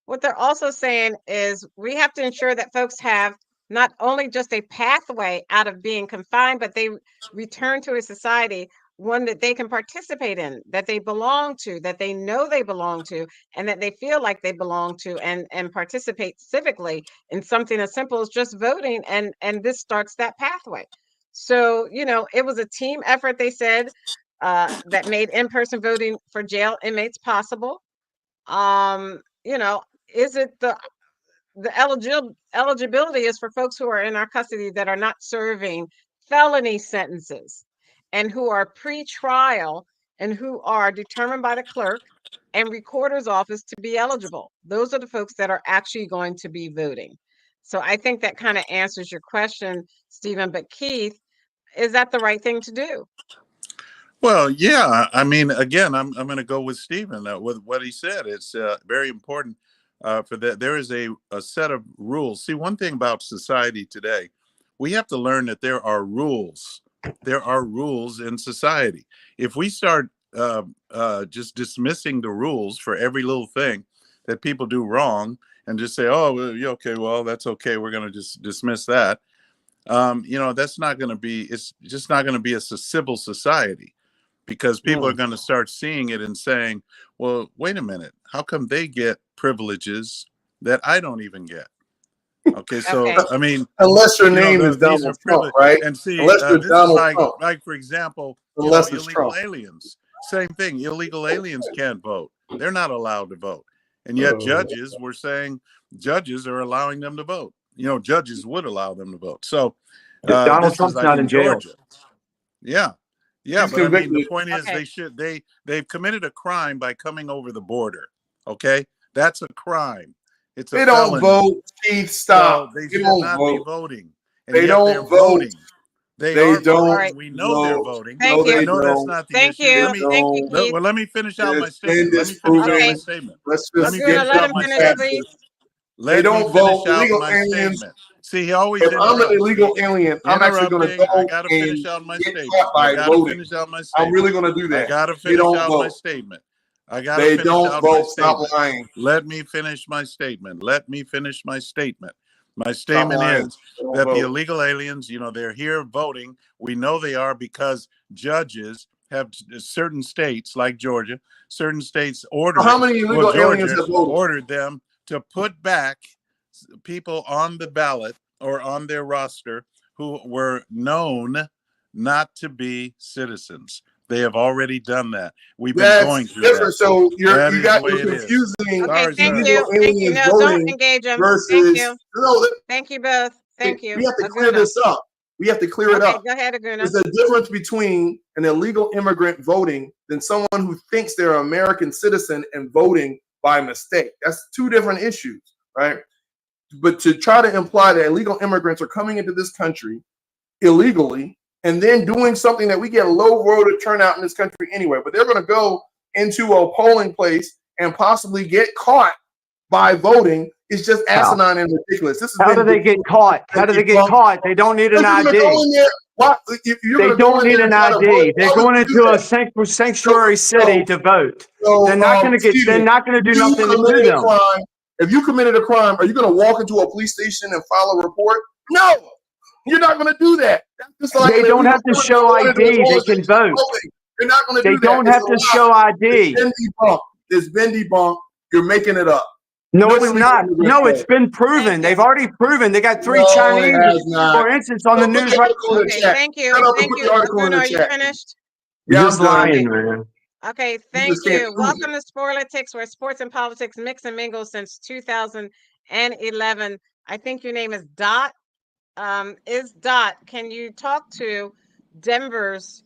What they're also saying is we have to ensure that folks have not only just a pathway out of being confined, but they return to a society, one that they can participate in, that they belong to, that they know they belong to, and that they feel like they belong to, and participate civically in something as simple as just voting. And this starts that pathway. So, it was a team effort, they said, that made in-person voting for jail inmates possible. Is it the eligibility is for folks who are in our custody that are not serving felony sentences and who are pre-trial and who are determined by the clerk and recorder's office to be eligible. Those are the folks that are actually going to be voting. So I think that kind of answers your question, Stephen. But Keith, is that the right thing to do? Well, yeah. I mean, again, I'm going to go with Stephen with what he said. It's very important for that. There is a set of rules. See, one thing about society today, we have to learn that there are rules. There are rules in society. If we start just dismissing the rules for every little thing that people do wrong and just say, oh, well, okay, well, that's okay. We're going to just dismiss that. That's not going to be, it's just not going to be a civil society, because people are going to start seeing it and saying, well, wait a minute, how come they get privileges that I don't even get? Okay, so Okay. I mean, Unless your name is these are Donald Trump, privileged. right? And see, Unless you're this is Donald Trump. like for example, Unless it's illegal Trump. aliens. Same thing. Illegal aliens can't vote. They're not allowed to vote. And yet judges were saying judges are allowing them to vote. Judges would allow them to vote. So Donald this Trump's is like not in in jail. Georgia. Yeah. He's But I mean, the convicted. point is Okay. they've committed a crime by coming over the border. Okay. That's a crime. It's a They don't felony. vote. Keith, stop. So they They should don't not be vote. voting. And They yet they're don't vote. voting. They They are voting. don't All right. We know they're vote. voting. Thank No, you. I they know that's don't. not the Thank issue. you. Let me Thank you, Don't. Keith. let me finish out my It's been statement. Let me finish out Okay. my disproven. statement. Let's Let just me get Laguna, finish let out him my something finish, past statement. please. this. They Let me don't vote. finish out Illegal my aliens. statement. See, he always If I'm an interrupts. illegal See, alien, I'm actually going to interrupting. I go got to finish and out my get statement. caught I by got to voting. finish out my I'm statement. really going to do I that. got to They finish don't out my vote. statement. I got to They finish don't out my vote. Stop statement. lying. Let me finish my statement. Let me finish my statement. My Stop statement lying. is They don't that the vote. illegal aliens, they're here voting. We know they are because judges have certain states like Georgia, certain states So how many illegal aliens Georgia have voted? ordered them to put back people on the ballot or on their roster who were known not to be citizens. They have already done that. We've been going That's through different. that. So That you're is the way it is. confusing Okay, Sorry, thank sir. you. illegal Thank you. aliens No, don't voting engage him. Thank versus you. no. Thank you both. Thank you. We have to clear Aguna. this up. We have to clear it Okay, up. go ahead, Aguna. There's a difference between an illegal immigrant voting than someone who thinks they're an American citizen and voting by mistake. That's two different issues, right? But to try to imply that illegal immigrants are coming into this country illegally and then doing something that we get low voter turnout in this country anyway, but they're going to go into a polling place and possibly get caught by voting is just asinine and ridiculous. This has How been do they get caught? How do they get caught? They don't need an Because you're ID. going to go in there. Why? You're They going to go don't in need there an and try to vote. ID. They're Why would going you do into a that? sanctuary city to vote. They're not going to get. They're Steven, not going to do you nothing to committed a them. crime. If you committed a crime, are you going to walk into a police station and file a report? No, you're not going to do that. That's just like They an don't illegal have to immigrant show going into a ID. They polling can station and vote. voting. You're not going to They do that. don't It's have a to lie. show It's ID. been debunked. It's been debunked. You're making it up. No, No it's illegal not. immigrants No, it's vote. been proven. They've already proven. They got 3 No, it Chinese, has not. for instance, on the Put news the right article in the Okay, chat. thank you. Shut up and Thank put you. the article in Aguna, the are you chat. finished? You're Yeah, I'm just done. lying, man. Okay, You thank just can't you. prove Welcome it. to Sporlitiks, where sports and politics mix and mingle since 2011. I think your name is Dot. Dot, can you talk to Denver's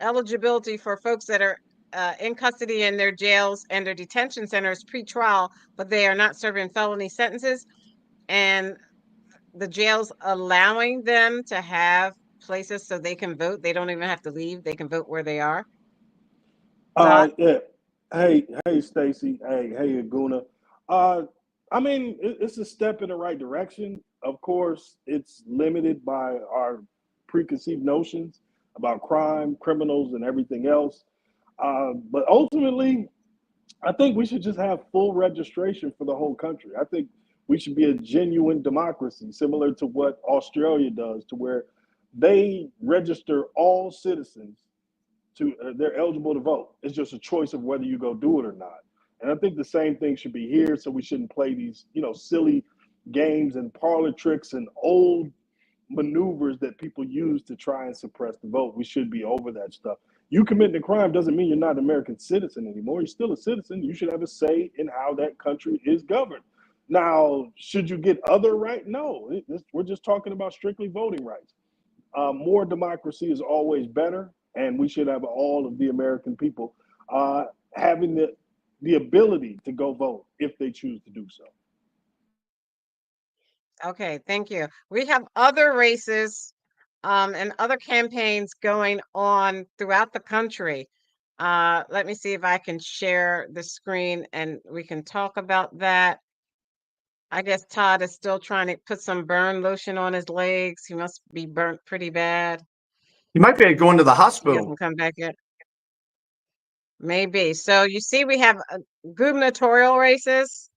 eligibility for folks that are in custody in their jails and their detention centers pre-trial, but they are not serving felony sentences, and the jails allowing them to have places so they can vote? They don't even have to leave. They can vote where they are. Yeah. Hey, Stacy. Hey, Aguna. I mean, it's a step in the right direction. Of course, it's limited by our preconceived notions about crime, criminals, and everything else. But ultimately, I think we should just have full registration for the whole country. I think we should be a genuine democracy, similar to what Australia does, to where they register all citizens to they're eligible to vote. It's just a choice of whether you go do it or not. And I think the same thing should be here. So we shouldn't play these, silly games and parlor tricks and old maneuvers that people use to try and suppress the vote. We should be over that stuff. You committing a crime doesn't mean you're not an American citizen anymore. You're still a citizen. You should have a say in how that country is governed. Now, should you get other rights? No, we're just talking about strictly voting rights. More democracy is always better, and we should have all of the American people having the ability to go vote if they choose to do so. Okay, thank you. We have other races and other campaigns going on throughout the country. Let me see if I can share the screen and we can talk about that. I guess Todd is still trying to put some burn lotion on his legs. He must be burnt pretty bad. You might be going to the He hospital. hasn't come back yet. Maybe. So you see, we have gubernatorial races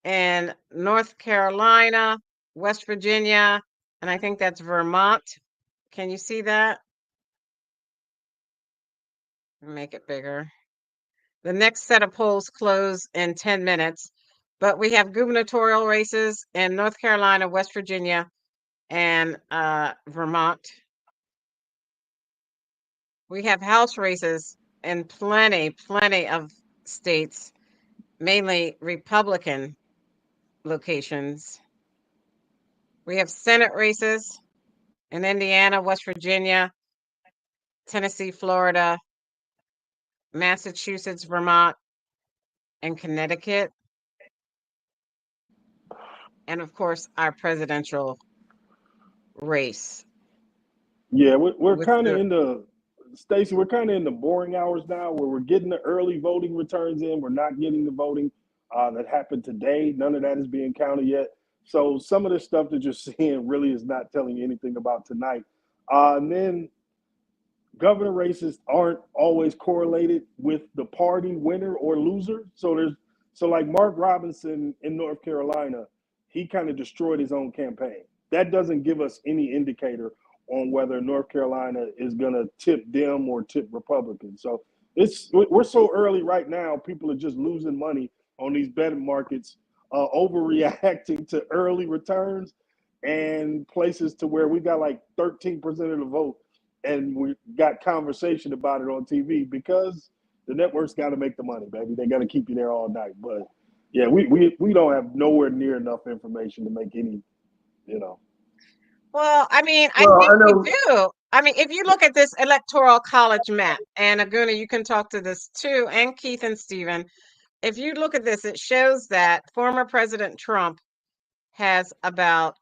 in North Carolina, West Virginia, and I think that's Vermont. Can you see that? Make it bigger. The next set of polls close in 10 minutes, but we have gubernatorial races in North Carolina, West Virginia, and Vermont. We have House races in plenty of states, mainly Republican locations. We have Senate races in Indiana, West Virginia, Tennessee, Florida, Massachusetts, Vermont, and Connecticut. And of course, our presidential race. Yeah, we're With kind of the in the Stacey. We're kind of in the boring hours now, where we're getting the early voting returns in. We're not getting the voting that happened today. None of that is being counted yet. So some of the stuff that you're seeing really is not telling you anything about tonight. And then governor races aren't always correlated with the party winner or loser. So like Mark Robinson in North Carolina, he kind of destroyed his own campaign. That doesn't give us any indicator on whether North Carolina is going to tip Dem or tip Republican. So we're so early right now. People are just losing money on these betting markets, overreacting to early returns and places to where we got like 13% of the vote, and we got conversation about it on TV because the networks got to make the money, baby. They got to keep you there all night. But yeah, we don't have nowhere near enough information to make any, Well, I mean, I Well, think I we know. do. I mean, if you look at this electoral college map, and Aguna, you can talk to this too, and Keith and Stephen. If you look at this, it shows that former President Trump has about,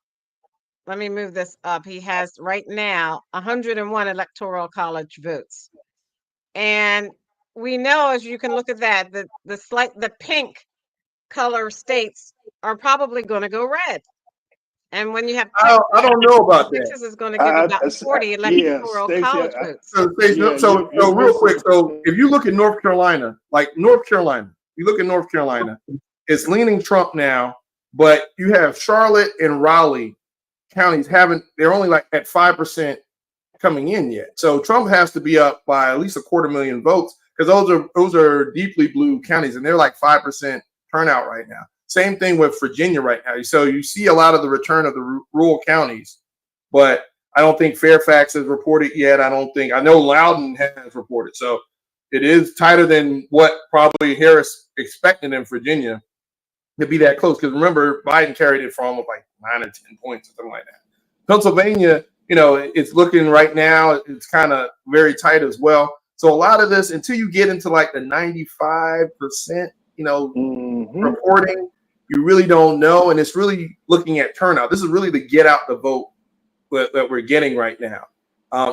let me move this up. He has right now 101 electoral college votes. And we know, as you can look at that, the pink color states are probably going to go red. And when you have I don't know about that. Texas is going to give about 40 yeah, electoral Stacey, college votes. So, Stacey, Yeah, so you're real quick, missing- so if you look at North Carolina, you look at North Carolina, it's leaning Trump now, but you have Charlotte and Raleigh counties they're only like at 5% coming in yet. So Trump has to be up by at least 250,000 votes, because those are deeply blue counties, and they're like 5% turnout right now. Same thing with Virginia right now. So you see a lot of the return of the rural counties, but I don't think Fairfax has reported yet. I know Loudoun has reported. So it is tighter than what probably Harris expected in Virginia to be that close. Because remember, Biden carried it for almost like 9 or 10 points or something like that. Pennsylvania, it's looking right now, it's kind of very tight as well. So a lot of this, until you get into like the 95%, reporting, you really don't know. And it's really looking at turnout. This is really the get out the vote that we're getting right now.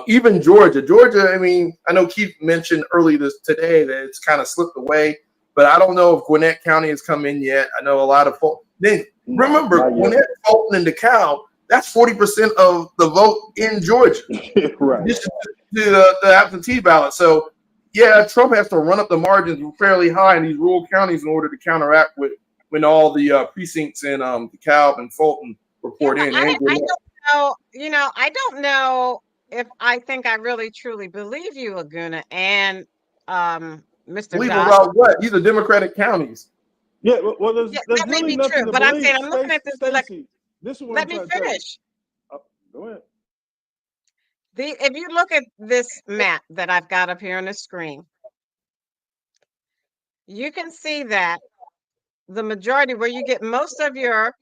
Even Georgia, I mean, I know Keith mentioned early today that it's kind of slipped away, but I don't know if Gwinnett County has come in yet. I know a lot of folks. Then remember, Gwinnett, Fulton, and DeKalb, that's 40% of the vote in Georgia. Right. Just to the absentee ballot. So, yeah, Trump has to run up the margins fairly high in these rural counties in order to counteract when all the precincts in DeKalb and Fulton report in. I don't know if I think I really truly believe you, Aguna, and Mr. Believe Dodd. about what? These are Democratic counties. Yeah, well, there's that may really be nothing true, to but believe. I'm saying I'm looking at this. Stacey, this is what Let I'm me trying to tell you. finish. Go ahead. If you look at this map that I've got up here on the screen, you can see that the majority, where you get most of your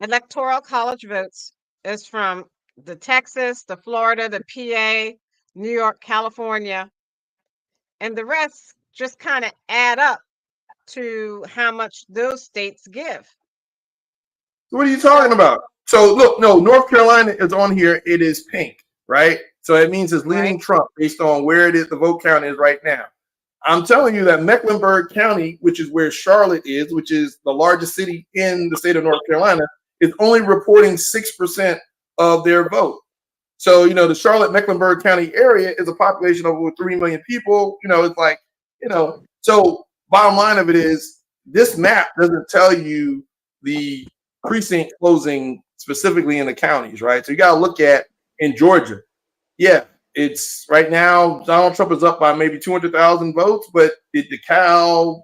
electoral college votes, is from the Texas, the Florida, the PA, New York, California, and the rest just kind of add up to how much those states give. What are you talking about? So look, no, North Carolina is on here. It is pink, right? So it means it's leaning Trump based on where it is, the vote count is right now. I'm telling you that Mecklenburg County, which is where Charlotte is, which is the largest city in the state of North Carolina, is only reporting 6% of their vote. So, the Charlotte Mecklenburg County area is a population of over 3 million people. It's like, so bottom line of it is this map doesn't tell you the precinct closing specifically in the counties, right? So you got to look at in Georgia. Yeah, it's right now, Donald Trump is up by maybe 200,000 votes, but DeKalb,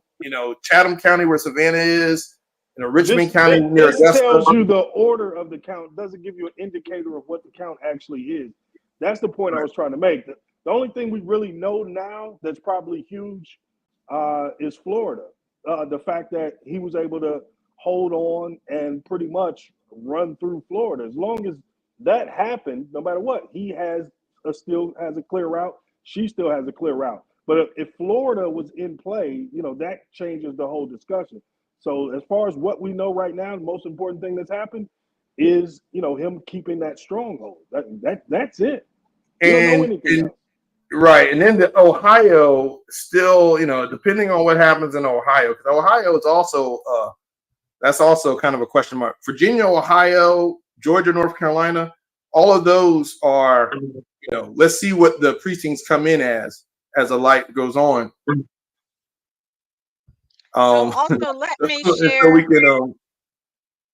Chatham County where Savannah is, Richmond County near Augusta. This tells you the order of the count. Doesn't give you an indicator of what the count actually is. That's the point I was trying to make. The only thing we really know now that's probably huge is Florida. The fact that he was able to hold on and pretty much run through Florida. As long as that happened, no matter what, he still has a clear route. She still has a clear route. But if Florida was in play, that changes the whole discussion. So as far as what we know right now, the most important thing that's happened is, him keeping that stronghold. That's it. You don't know anything else. Right. And then the Ohio still, depending on what happens in Ohio, because Ohio is also that's also kind of a question mark. Virginia, Ohio, Georgia, North Carolina, all of those are, let's see what the precincts come in as the light goes on. Also, let me share. So we can,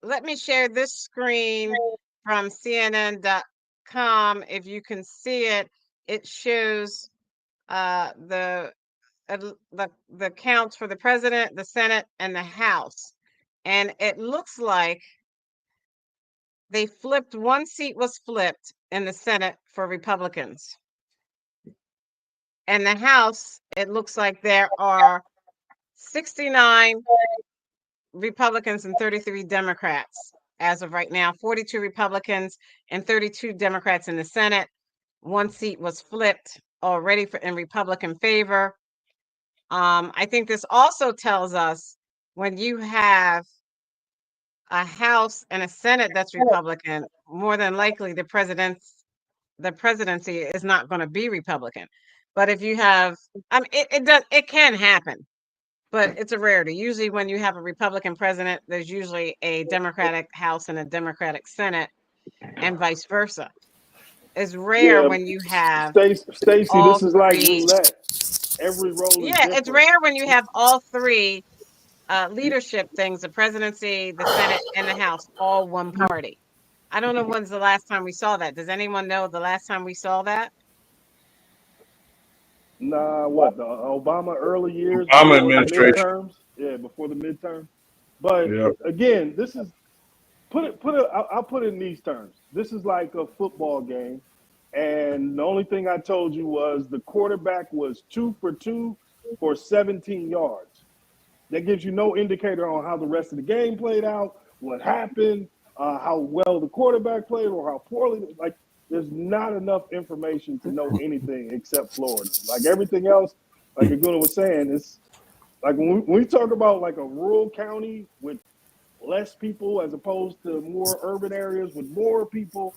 let me share this screen from CNN.com. If you can see it, it shows the counts for the president, the Senate, and the House. And it looks like they flipped, one seat was flipped in the Senate for Republicans. And the House, it looks like there are 69 Republicans and 33 Democrats as of right now. 42 Republicans and 32 Democrats in the Senate. One seat was flipped already in Republican favor. I think this also tells us when you have a House and a Senate that's Republican, more than likely the presidency is not going to be Republican. But if you have, it can happen, but it's a rarity. Usually when you have a Republican president, there's usually a Democratic House and a Democratic Senate, and vice versa. It's rare when you have Stacey, all this is like three. roulette. Every role is Yeah, it's different. rare when you have all three leadership things, the presidency, the Senate, and the House, all one party. I don't know when's the last time we saw that. Does anyone know the last time we saw that? Nah, what, the Obama early years? Obama before the administration. midterms? Yeah, before the midterm. But Yeah. again, this is I'll put it in these terms. This is like a football game, and the only thing I told you was the quarterback was 2 for 2 for 17 yards. That gives you no indicator on how the rest of the game played out, what happened, how well the quarterback played, or how poorly. Like, there's not enough information to know anything except Florida. Like everything else, like Aguna was saying, it's like when we talk about like a rural county with less people as opposed to more urban areas with more people.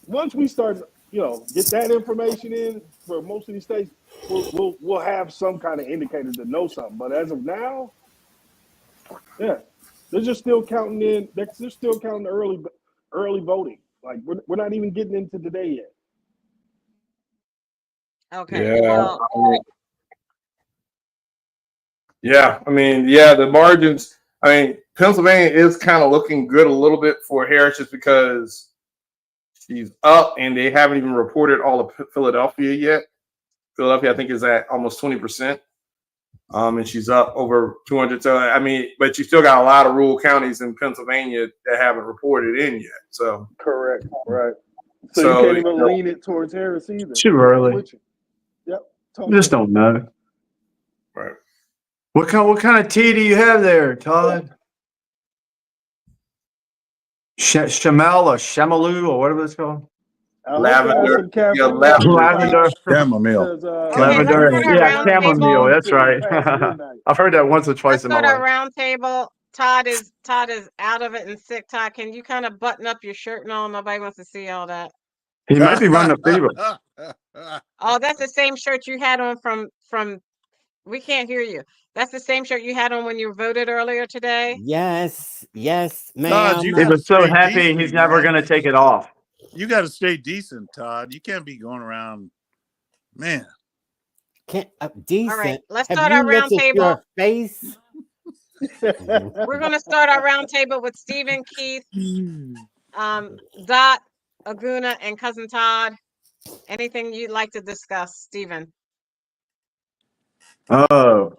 Once we start, get that information in for most of these states, we'll have some kind of indicator to know something. But as of now, yeah, they're just still counting in. They're still counting early voting. Like we're not even getting into today yet. Okay. Yeah. Well, The margins. Pennsylvania is kind of looking good a little bit for Harris just because she's up and they haven't even reported all of Philadelphia yet. Philadelphia, I think, is at almost 20%. And she's up over 200. So, but you still got a lot of rural counties in Pennsylvania that haven't reported in yet. So correct, right. So you can't even lean it towards Harris either. Too early. Yep. Just don't know. Right. What kind of tea do you have there, Todd? Chamel or Chamaloo or whatever it's called. Lavender. Yeah, lavender. Chamomile. Lavender. let's Yeah, start our chamomile. roundtable. That's right. I've heard that once or twice Let's in my start our life. roundtable. Todd is out of it and sick. Todd, can you kind of button up your shirt? No, nobody wants to see all that. He might be running a fever. Oh, that's the same shirt you had on from. We can't hear you. That's the same shirt you had on when you voted earlier today. Yes, ma'am. Todd, you He gotta was so stay happy decent, he's never man. going to take it off. You got to stay decent, Todd. You can't be going around, man. Can't decent. All right, let's Have start you our looked at roundtable. your face? We're going to start our roundtable with Stephen, Keith, Dot, Aguna, and Cousin Todd. Anything you'd like to discuss, Stephen? Oh,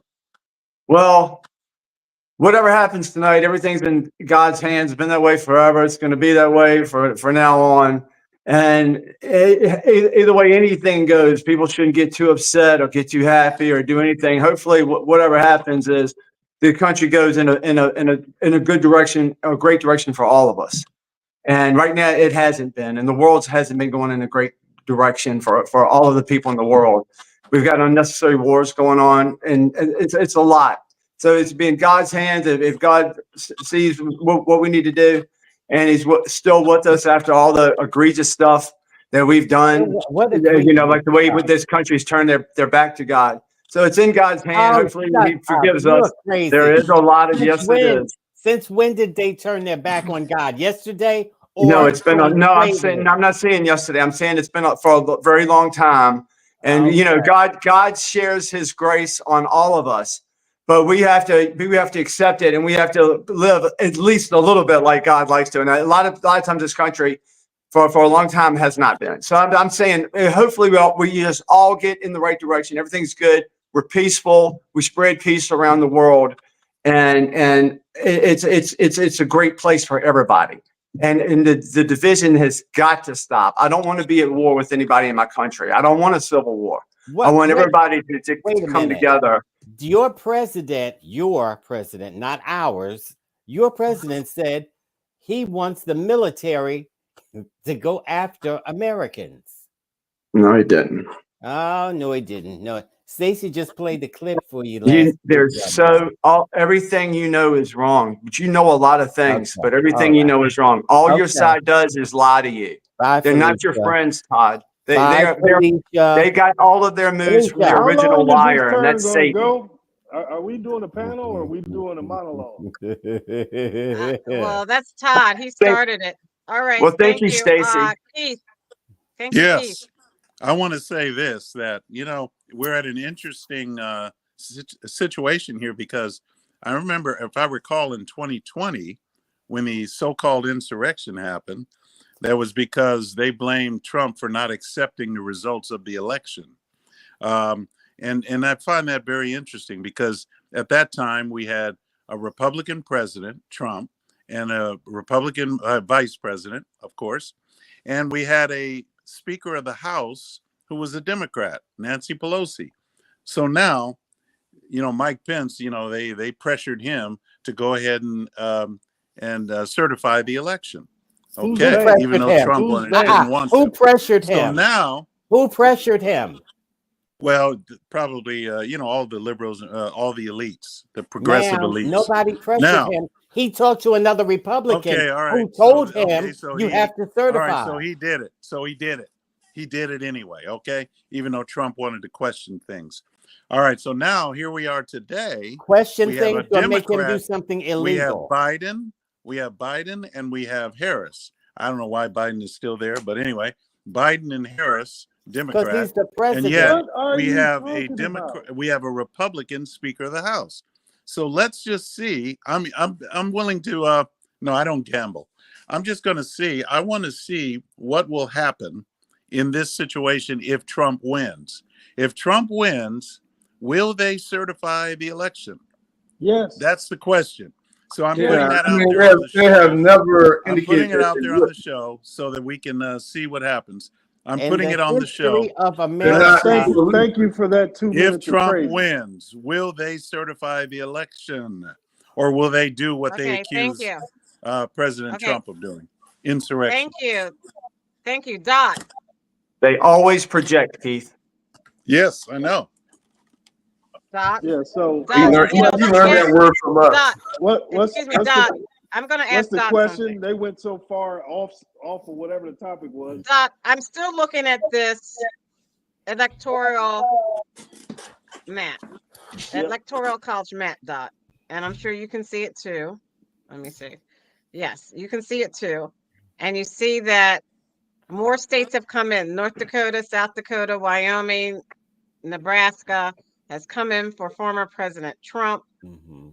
well, whatever happens tonight, everything's been God's hands. It's been that way forever. It's going to be that way for now on. And either way anything goes, people shouldn't get too upset or get too happy or do anything. Hopefully, whatever happens is the country goes in a good direction, a great direction for all of us. And right now, it hasn't been, and the world hasn't been going in a great direction for all of the people in the world. We've got unnecessary wars going on, and it's a lot. So it's being God's hands. If God sees what we need to do, and he's still with us after all the egregious stuff that we've done. What You know, like the way with this country's turned their back to God. So it's in God's hand. Oh, Hopefully shut he up. forgives You're us. crazy. There is a lot of Since yes, when? it is. Since when did they turn their back on God? Yesterday? No, Or it's been during no. I'm slavery? saying I'm not saying yesterday. I'm saying it's been for a very long time. And you know, Okay. God shares His grace on all of us, but we have to accept it, and we have to live at least a little bit like God likes to. And a lot of times, this country, for a long time, has not been. So I'm saying, hopefully, we just all get in the right direction. Everything's good. We're peaceful. We spread peace around the world, and it's a great place for everybody. And the division has got to stop. I don't want to be at war with anybody in my country. I don't want a civil war. I want everybody to come together. Your president, not ours, your president said he wants the military to go after Americans. No, he didn't. Oh, no, he didn't. No, Stacey just played the clip for you Everything you know is wrong, but you know a lot of things, Okay. but everything All you right. know is wrong. All your Okay. side does is lie to you. Bye, They're not your Felicia. friends, Todd. They Bye, got all of their moves from the How original long is this liar, and turn that's gonna Satan. go? Are we doing a panel or are we doing a monologue? Well, that's Todd. He started it. All right. Well, thank you, you, Stacey. Keith. Thank you, Keith. Yes, I want to say this, that we're at an interesting situation here, because I remember, if I recall, in 2020, when the so-called insurrection happened, that was because they blamed Trump for not accepting the results of the election. And I find that very interesting, because at that time we had a Republican president, Trump, and a Republican vice president, of course, and we had a Speaker of the House who was a Democrat, Nancy Pelosi. So now, Mike Pence, they pressured him to go ahead and certify the election. Okay, even though Trump didn't want to. Who pressured him? So now, who pressured him? Well, probably all the liberals, all the elites, the progressive elites. Nobody pressured him. He talked to another Republican who told him you have to certify. All right, so he did it. He did it anyway. Okay, even though Trump wanted to question things. All right, so now here we are today. Question things or make him do something illegal. We have Biden, and we have Harris. I don't know why Biden is still there, but anyway, Biden and Harris, Democrat. Because he's the president. And yet we have a Democrat. We have a Republican Speaker of the House. So let's just see. I'm willing to. No, I don't gamble. I'm just going to see. I want to see what will happen in this situation if Trump wins. If Trump wins, will they certify the election? Yes. That's the question. So I'm putting that out there on the show. They have never I'm putting it out there on the show so that we can see what happens. I'm putting it on the show. Of America. Thank you for that 2 minutes. If Trump wins, will they certify the election, or will they do what they accuse President Trump of doing? Insurrection. Thank you, Dot. They always project, Keith. Yes, I know. Dot. Yeah, so you learned that word from us. Dot. What's Dot. I'm going to ask the Dot question? something. They went so far off of whatever the topic was. Dot, I'm still looking at this electoral map, electoral college map, Dot, and I'm sure you can see it too. Let me see. Yes, you can see it too. And you see that more states have come in. North Dakota, South Dakota, Wyoming, Nebraska has come in for former President Trump. Mm-hmm.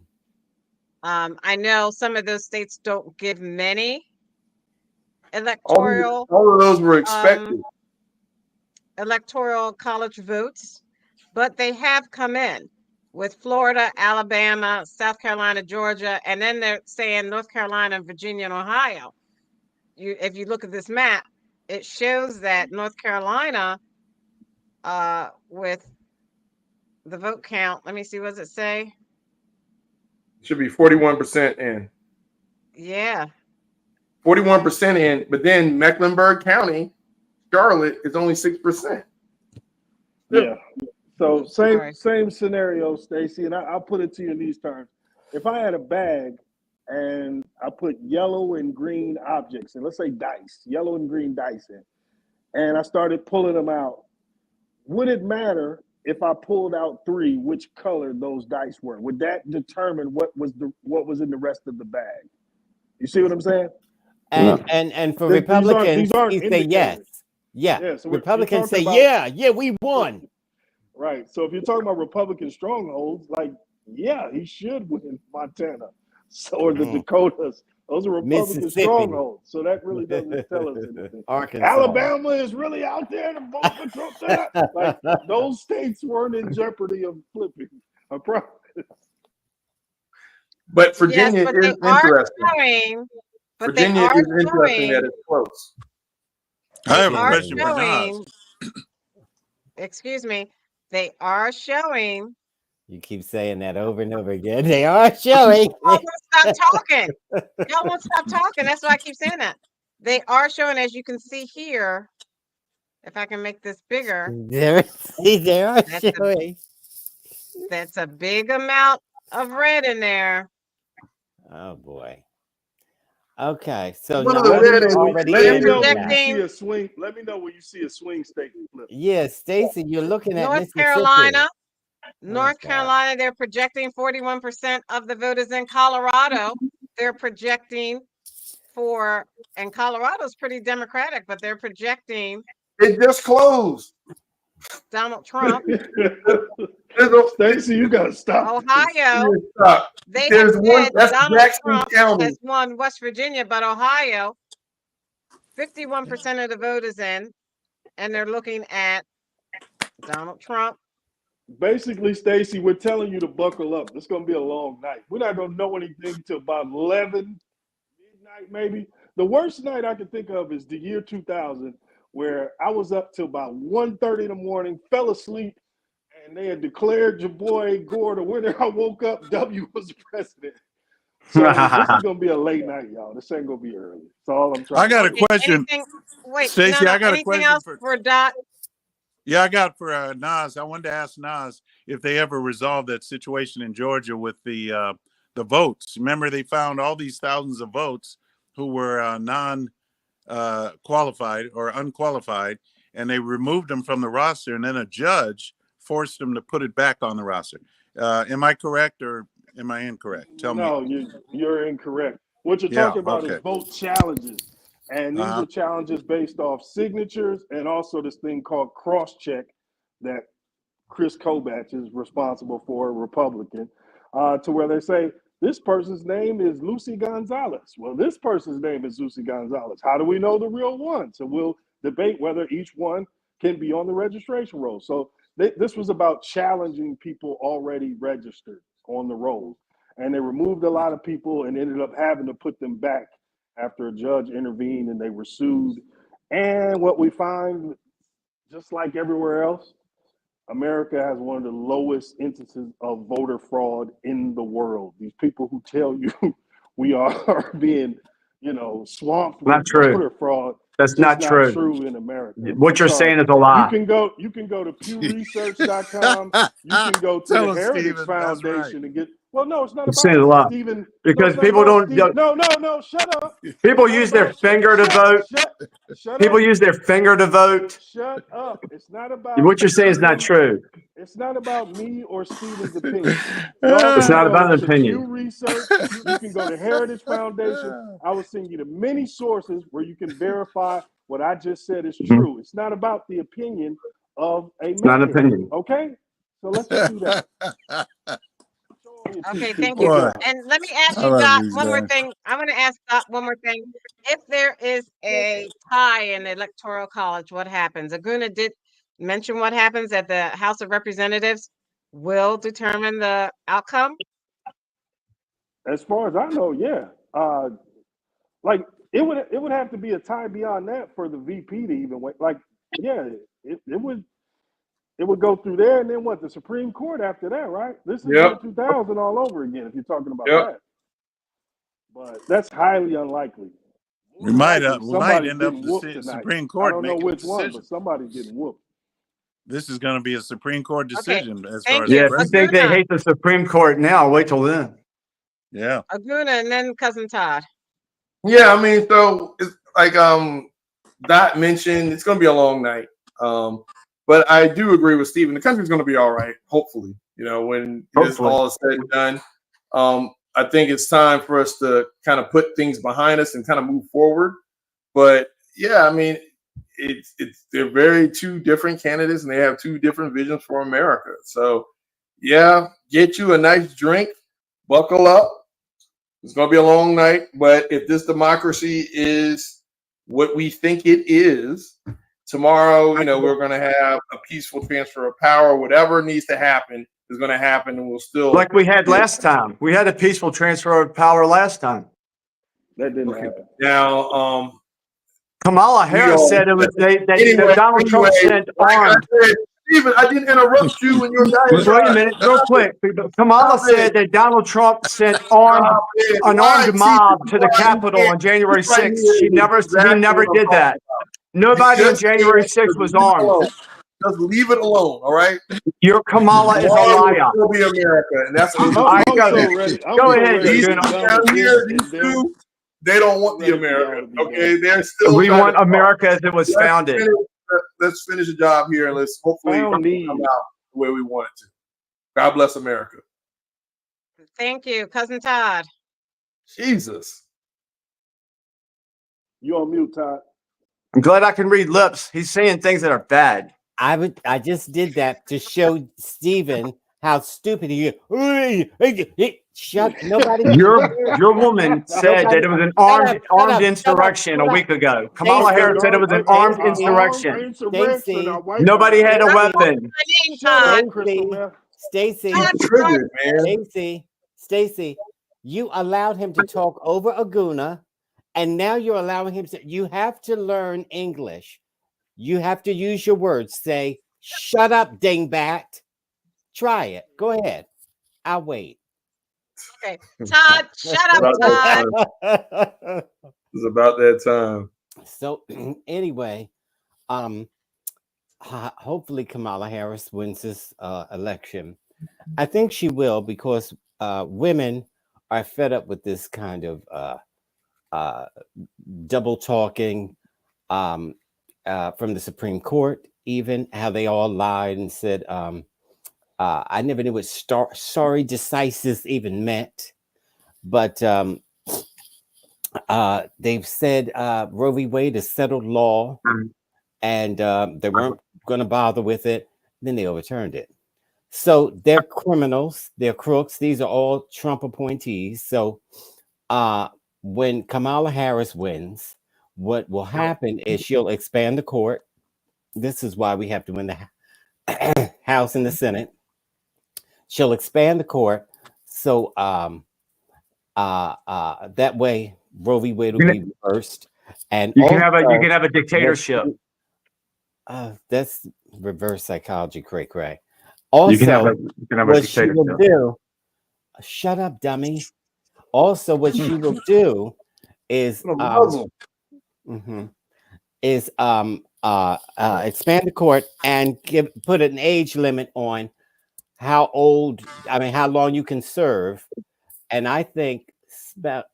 I know some of those states don't give many electoral. All of those were expected. Electoral college votes, but they have come in with Florida, Alabama, South Carolina, Georgia, and then they're saying North Carolina, Virginia, and Ohio. If you look at this map, it shows that North Carolina, with the vote count, let me see, what does it say? Should be 41% in. Yeah. 41% in, but then Mecklenburg County, Charlotte is only 6%. Yeah. So same scenario, Stacey, and I'll put it to you in these terms. If I had a bag and I put yellow and green objects, and let's say dice, yellow and green dice in, and I started pulling them out. Would it matter if I pulled out 3, which color those dice were? Would that determine what was in the rest of the bag? You see what I'm saying? And for Republicans, he say yes. Yeah. So Republicans say, about, yeah, we won. Right. So if you're talking about Republican strongholds, like, yeah, he should win Montana or the Dakotas. Those are Republican strongholds. So that really doesn't tell us anything. Arkansas. Alabama is really out there to vote for Trump. Like, those states weren't in jeopardy of flipping. I promise. But Virginia is interesting. Virginia is interesting that it's close. I have a question for Nas. Excuse me. They are showing. You keep saying that over and over again. They are showing. Y'all won't stop talking. Y'all won't stop talking. That's why I keep saying that. They are showing, as you can see here. If I can make this bigger. They are showing. That's a big amount of red in there. Oh boy. Okay, so let me know when you see a swing. Let me know when you see a swing state flip. Yeah, Stacey, you're looking at North Carolina. North Carolina, they're projecting 41% of the voters. In Colorado, they're projecting and Colorado's pretty Democratic, but they're projecting. It just closed. Donald Trump. Stacey, you gotta stop. Ohio. They have said Donald Trump has won West Virginia, but Ohio, 51% of the vote is in, and they're looking at Donald Trump. Basically, Stacey, we're telling you to buckle up. It's gonna be a long night. We're not gonna know anything till about 11 midnight, maybe. The worst night I can think of is the year 2000, where I was up till about 1:30 in the morning, fell asleep, and they had declared your boy Gore the winner. I woke up, W was the president. So this is gonna be a late night, y'all. This ain't gonna be early. That's all I'm trying. I got a question. Stacey, I got a question for Dot. Yeah, I got for Nas. I wanted to ask Nas if they ever resolved that situation in Georgia with the votes. Remember, they found all these thousands of votes who were qualified or unqualified, and they removed them from the roster, and then a judge forced them to put it back on the roster. Am I correct or am I incorrect? Tell me. No, you're incorrect. What you're talking about is vote challenges. And these are challenges based off signatures and also this thing called cross-check that Chris Kobach is responsible for, a Republican, to where they say, this person's name is Lucy Gonzalez. Well, this person's name is Lucy Gonzalez. How do we know the real one? So we'll debate whether each one can be on the registration roll. So this was about challenging people already registered on the rolls. And they removed a lot of people and ended up having to put them back after a judge intervened and they were sued. And what we find, just like everywhere else, America has one of the lowest instances of voter fraud in the world. These people who tell you we are being, swamped with voter fraud. That's not true in America. What you're saying is a lie. You can go to PewResearch.com. You can go to the Heritage Foundation and get. Well, no, it's not about Stephen. Because people don't. No, shut up. People use their finger to vote. People use their finger to vote. Shut up. It's not about. What you're saying is not true. It's not about me or Stephen's opinion. It's not about an opinion. Pew Research. You can go to Heritage Foundation. I will send you to many sources where you can verify what I just said is true. It's not about the opinion of a man. It's not an opinion. Okay? So let's just do that. Okay, thank you. And let me ask you, Doc, one more thing. I want to ask Doc one more thing. If there is a tie in the Electoral College, what happens? Aguna did mention what happens at the House of Representatives will determine the outcome. As far as I know, yeah. Like it would have to be a tie beyond that for the VP to even wait. Like, yeah, it would go through there, and then what? The Supreme Court after that, right? This is 2000 all over again. If you're talking about that, but that's highly unlikely. We might end up the Supreme Court. I don't know which one, but somebody's getting whooped. This is going to be a Supreme Court decision as far as if you think they hate the Supreme Court now, wait till then. Yeah. Aguna and then Cousin Todd. Yeah, I mean, so it's like Dot mentioned, it's going to be a long night. But I do agree with Steven. The country's going to be all right, hopefully. When this all is said and done, I think it's time for us to kind of put things behind us and kind of move forward. But yeah, I mean, they're very two different candidates, and they have two different visions for America. So yeah, get you a nice drink, buckle up. It's going to be a long night, but if this democracy is what we think it is, tomorrow, we're going to have a peaceful transfer of power. Whatever needs to happen is going to happen, and we'll still like we had last time. We had a peaceful transfer of power last time. That didn't happen. Now, Kamala Harris said it was Donald Trump sent armed. Steven, I didn't interrupt you when you were dying. Wait a minute, real quick. Kamala said that Donald Trump sent an armed mob to the Capitol on January 6th. He never did that. Nobody on January 6th was armed. Just leave it alone, all right? Your Kamala is a liar. Will be America, and that's what go ahead. These down here, these two, they don't want the America. Okay, they're still. We want America as it was founded. Let's finish the job here, and let's hopefully come out the way we want it to. God bless America. Thank you, Cousin Todd. Jesus. You on mute, Todd. I'm glad I can read lips. He's saying things that are bad. I just did that to show Steven how stupid he is. Shut nobody. Your woman said that it was an armed insurrection a week ago. Kamala Harris said it was an armed insurrection. Nobody had a weapon. Stacy, you allowed him to talk over Aguna, and now you're allowing him to. You have to learn English. You have to use your words. Say, "Shut up, dingbat." Try it. Go ahead. I'll wait. Okay, Todd, shut up, Todd. It's about that time. So anyway, hopefully Kamala Harris wins this election. I think she will, because women are fed up with this kind of double talking from the Supreme Court, even how they all lied and said, I never knew what sorry decisis even meant, but they've said Roe v. Wade is settled law, and they weren't going to bother with it. Then they overturned it. So they're criminals, they're crooks. These are all Trump appointees. So when Kamala Harris wins, what will happen is she'll expand the court. This is why we have to win the House and the Senate. She'll expand the court, so that way Roe v. Wade will be reversed, and you can have a dictatorship. That's reverse psychology, cray. Also, you can have a what she will do? Shut up, dummy. Also, what she will do is expand the court and put an age limit on how long you can serve. And I think about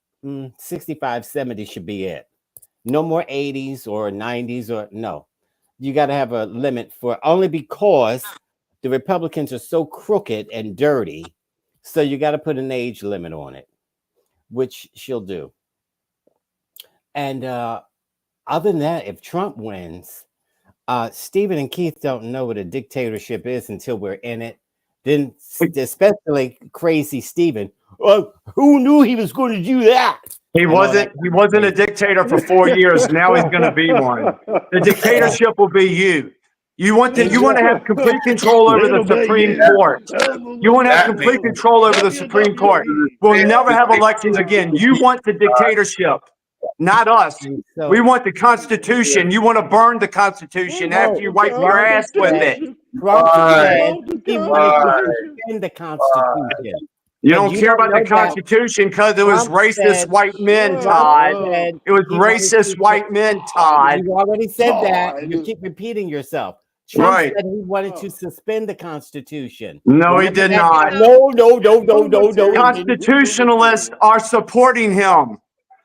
65, 70 should be it. No more 80s or 90s or no. You got to have a limit only because the Republicans are so crooked and dirty. So you got to put an age limit on it, which she'll do. And other than that, if Trump wins, Stephen and Keith don't know what a dictatorship is until we're in it. Then, especially crazy Stephen. Who knew he was going to do that? He wasn't a dictator for 4 years. Now he's going to be one. The dictatorship will be you. You want to have complete control over the Supreme Court. You want to have complete control over the Supreme Court. We'll never have elections again. You want the dictatorship, not us. We want the Constitution. You want to burn the Constitution after you wipe your ass with it. Trump said he wanted to defend the Constitution. You don't care about the Constitution because it was racist white men, Todd. It was racist white men, Todd. You already said that. You keep repeating yourself. Trump said he wanted to suspend the Constitution. No, he did not. No. Constitutionalists are supporting him.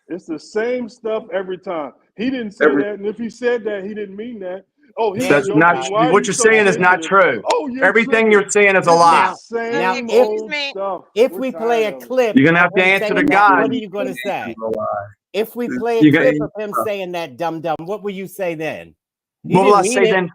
It's the same stuff every time. He didn't say that, and if he said that, he didn't mean that. Oh, he's That's joking. not Why are what you you're so saying is not sensitive? true. Oh, you're Everything tripping. you're saying is a It's lie. the same Now, old stuff. if We're we play a tired of it. clip, You're gonna of have to him answer to saying that, God. what are you going to say? If we play a You clip got- of him saying that dumb, what will you say then? He What will I didn't say mean it. then?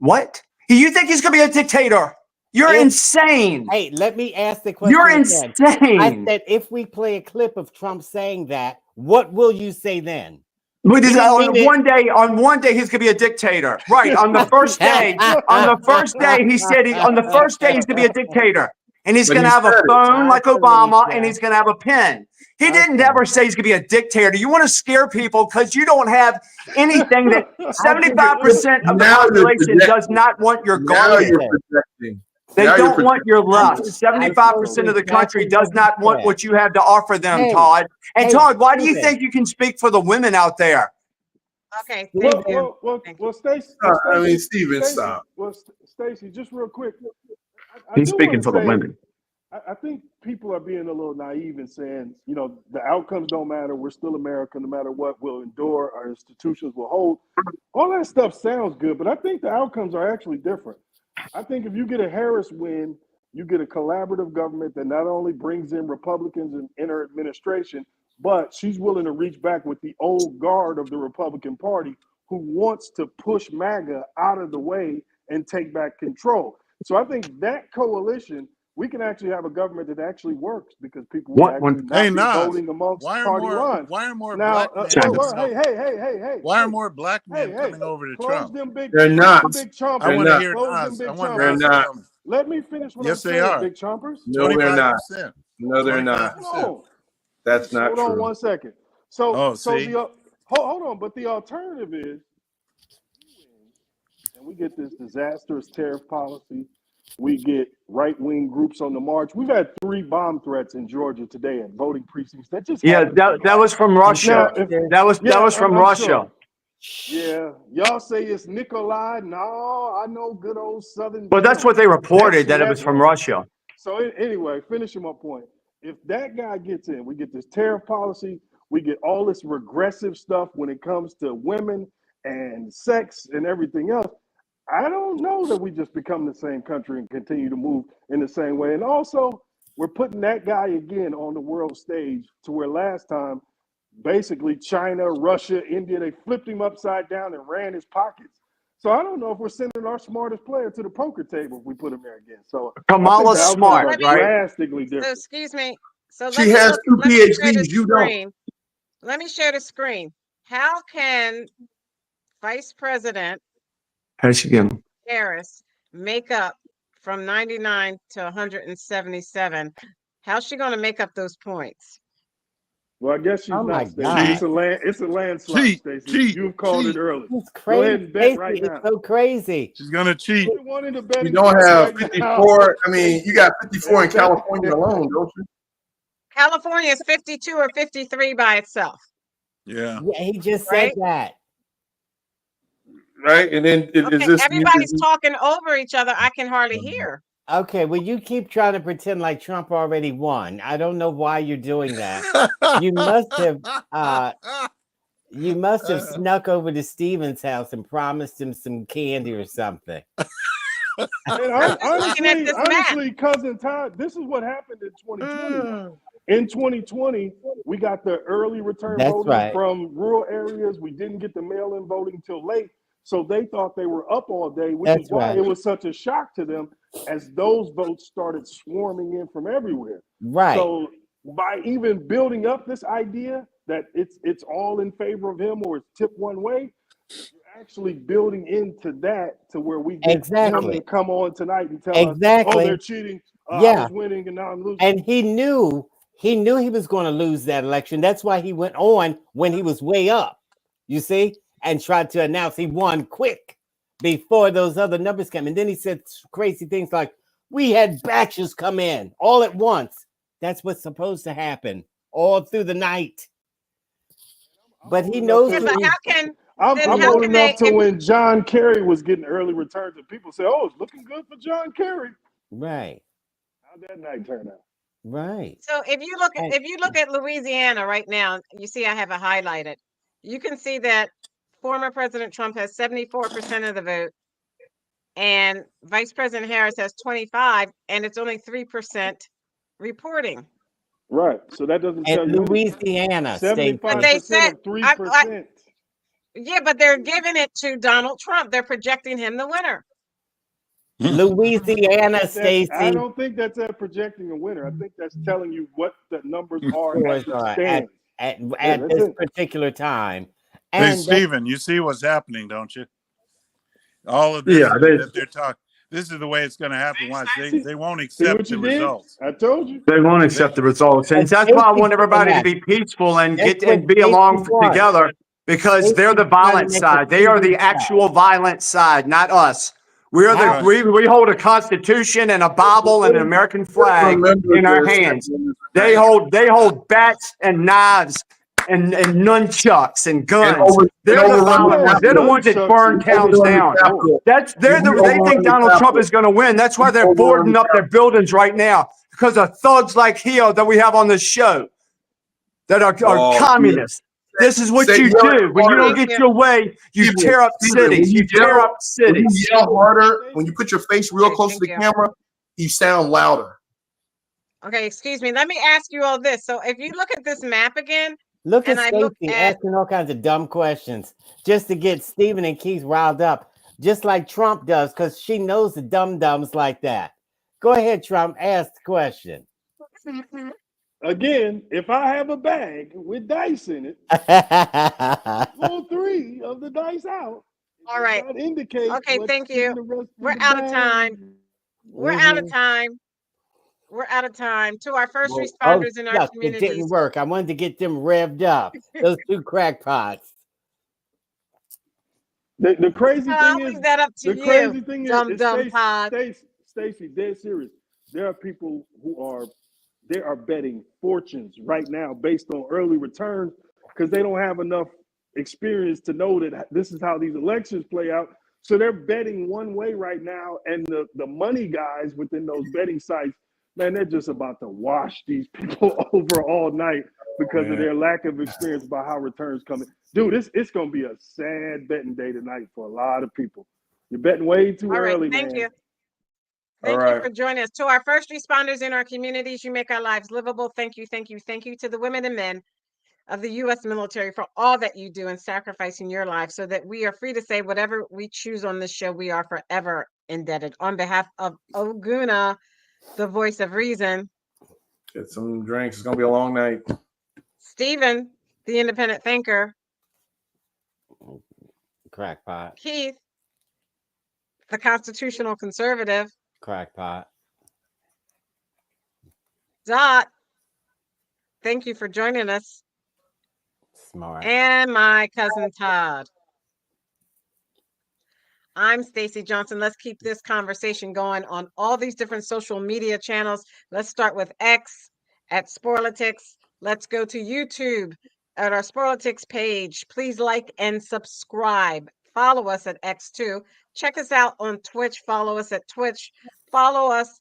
What? You think he's gonna be a dictator? You're insane. Hey, let me ask the question You're again. I insane. said, if we play a clip of Trump saying that, what will you say then? But He didn't mean it. on one day he's gonna be a dictator. Right. On the first day, he said on the first day he's gonna be a dictator. And he's But gonna he have a said it. phone like I see what he Obama, said. and he's gonna have a pen. He didn't Okay. ever say he's gonna be a dictator. You want to scare people because you don't have anything that 75% of the Now you're population does projecting. not want your Now garbage. you're projecting. They Now you're don't want your lust. I 75% of the country does not want what you have to offer them, Hey, Todd. And hey, Todd, why do you Steven. think you can speak for the women out there? Okay, thank you. Well, Stacey. I mean, Steven, Stacey, stop. well, Stacey, just real quick. I He's do speaking wanna for the say, women. I think people are being a little naive in saying, the outcomes don't matter. We're still America. No matter what, we'll endure. Our institutions will hold. All that stuff sounds good, but I think the outcomes are actually different. I think if you get a Harris win, you get a collaborative government that not only brings in Republicans in her administration, but she's willing to reach back with the old guard of the Republican Party who wants to push MAGA out of the way and take back control. So I think that coalition, we can actually have a government that actually works because people will actually not be voting amongst party lines. Why are more Now, black men hey, why are more black men coming over to close Trump? them big, They're not. close them big chompers. I want to hear Close them Nas. big I want chompers. Nas They're to not. tell me. Let me finish what Yes, I'm they saying, are. big chompers. No, they're not. 25%. No, they're not. 25%. That's not Hold on true. 1 second. So, Oh, so see? the hold on, but the alternative is, and we get this disastrous tariff policy. We get right-wing groups on the march. We've had 3 bomb threats in Georgia today at voting precincts. That just Yeah, happened that was from Russia. That was from Russia. Sure. Yeah, y'all say it's Nikolai. No, I know good old Southern. But that's what they reported, that it was That's from Russia. So anyway, finishing my point. If that guy gets in, we get this tariff policy, we get all this regressive stuff when it comes to women and sex and everything else. I don't know that we just become the same country and continue to move in the same way. And also, we're putting that guy again on the world stage to where last time, basically China, Russia, India, they flipped him upside down and ran his pockets. So I don't know if we're sending our smartest player to the poker table if we put him there again. So Kamala's smart, are right? drastically different. So excuse me. So She has 2 let me share the PhDs. You don't. screen. Let me share the screen. How can Vice President Harris make up from 99 to 177? How's she going to make up those points? Well, I guess she's Oh my not, Stacey. God. It's a landslide, Stacey. You've called it early. It's Go ahead crazy. and bet right It's now. so crazy. She's going to cheat. One in the betting You don't shop have right now. 54. I mean, you got 54 in California alone, don't you? California is 52 or 53 by itself. Yeah. Yeah, he just Right? said that. Right? And then Okay, is this everybody's talking over each other. I can hardly hear. Okay, well, you keep trying to pretend like Trump already won. I don't know why you're doing that. You must have snuck over to Steven's house and promised him some candy or something. And honestly, cousin Todd, this is what happened in 2020. In 2020, we got the early return That's voting right. from rural areas. We didn't get the mail-in voting till late. So they thought they were up all day, which That's is why right. it was such a shock to them as those votes started swarming in from everywhere. Right. So by even building up this idea that it's all in favor of him or it's tipped one way, you're actually building into that to where we get him to come on tonight and tell us, oh, they're cheating. I was winning and now I'm losing. And he knew he was going to lose that election. That's why he went on when he was way up, you see, and tried to announce he won quick before those other numbers came. And then he said crazy things like, we had batches come in all at once. That's what's supposed to happen all through the night. But he knows. Yeah, but how can I'm old enough to when John Kerry was getting early returns and people say, oh, it's looking good for John Kerry. Right. How'd that night turn out? Right. So if you look at Louisiana right now, you see I have it highlighted. You can see that former President Trump has 74% of the vote, and Vice President Harris has 25, and it's only 3% reporting. Right. So that doesn't And tell you Louisiana, Stacey. 75% of 3%. Yeah, but they're giving it to Donald Trump. They're projecting him the winner. Louisiana, I Stacey. don't think that's projecting a winner. I think that's telling you what the numbers are Scores as it are stands. at this particular time. Hey, And Stephen, you see what's happening, don't you? All of this that they're talking. This is the way it's going to happen. Watch, they won't accept the results. I told you. They won't accept the results. And that's why I want everybody to be peaceful and be along together, because they're the violent side. They are the actual violent side, not us. We are we hold a constitution and a Bible and an American flag in our hands. They hold bats and knives and nunchucks and guns. They're the violent ones. They're the ones that burn towns down. They think Donald Trump is going to win. That's why they're boarding up their buildings right now, because of thugs like Hio that we have on this show that are communists. This is what you do when you don't get your way. You tear up cities. You tear up cities. When you yell harder, when you put your face real close to the camera, you sound louder. Okay, excuse me. Let me ask you all this. So if you look at this map again, look at Stacey asking all kinds of dumb questions just to get Stephen and Keith riled up, just like Trump does, because she knows the dum-dums like that. Go ahead, Trump. Ask the question. Again, if I have a bag with dice in it, pull 3 of the dice out. All right. That indicates okay, thank you. We're out of time. We're out of time. We're out of time. To our first responders in our communities. It didn't work. I wanted to get them revved up. Those 2 crackpots. The crazy thing I'll is, leave that up to you, dumb pod. Stacey, dead serious. There are people who are betting fortunes right now based on early returns because they don't have enough experience to know that this is how these elections play out. So they're betting one way right now, and the money guys within those betting sites, man, they're just about to wash these people over all night because of their lack of experience about how returns come in. Dude, it's going to be a sad betting day tonight for a lot of people. You're betting way too early, man. Thank you. Thank you for joining us. To our first responders in our communities, you make our lives livable. Thank you, thank you, thank you. To the women and men of the U.S. military for all that you do and sacrificing your life so that we are free to say whatever we choose on this show. We are forever indebted. On behalf of Oguna, the voice of reason. Get some drinks. It's going to be a long night. Stephen, the independent thinker. Crackpot. Keith, the constitutional conservative. Crackpot. Dot, thank you for joining us. Smart. And my cousin Todd. I'm Stacey Johnson. Let's keep this conversation going on all these different social media channels. Let's start with X at Sporlitiks. Let's go to YouTube at our Sporlitiks page. Please like and subscribe. Follow us at X2. Check us out on Twitch. Follow us at Twitch. Follow us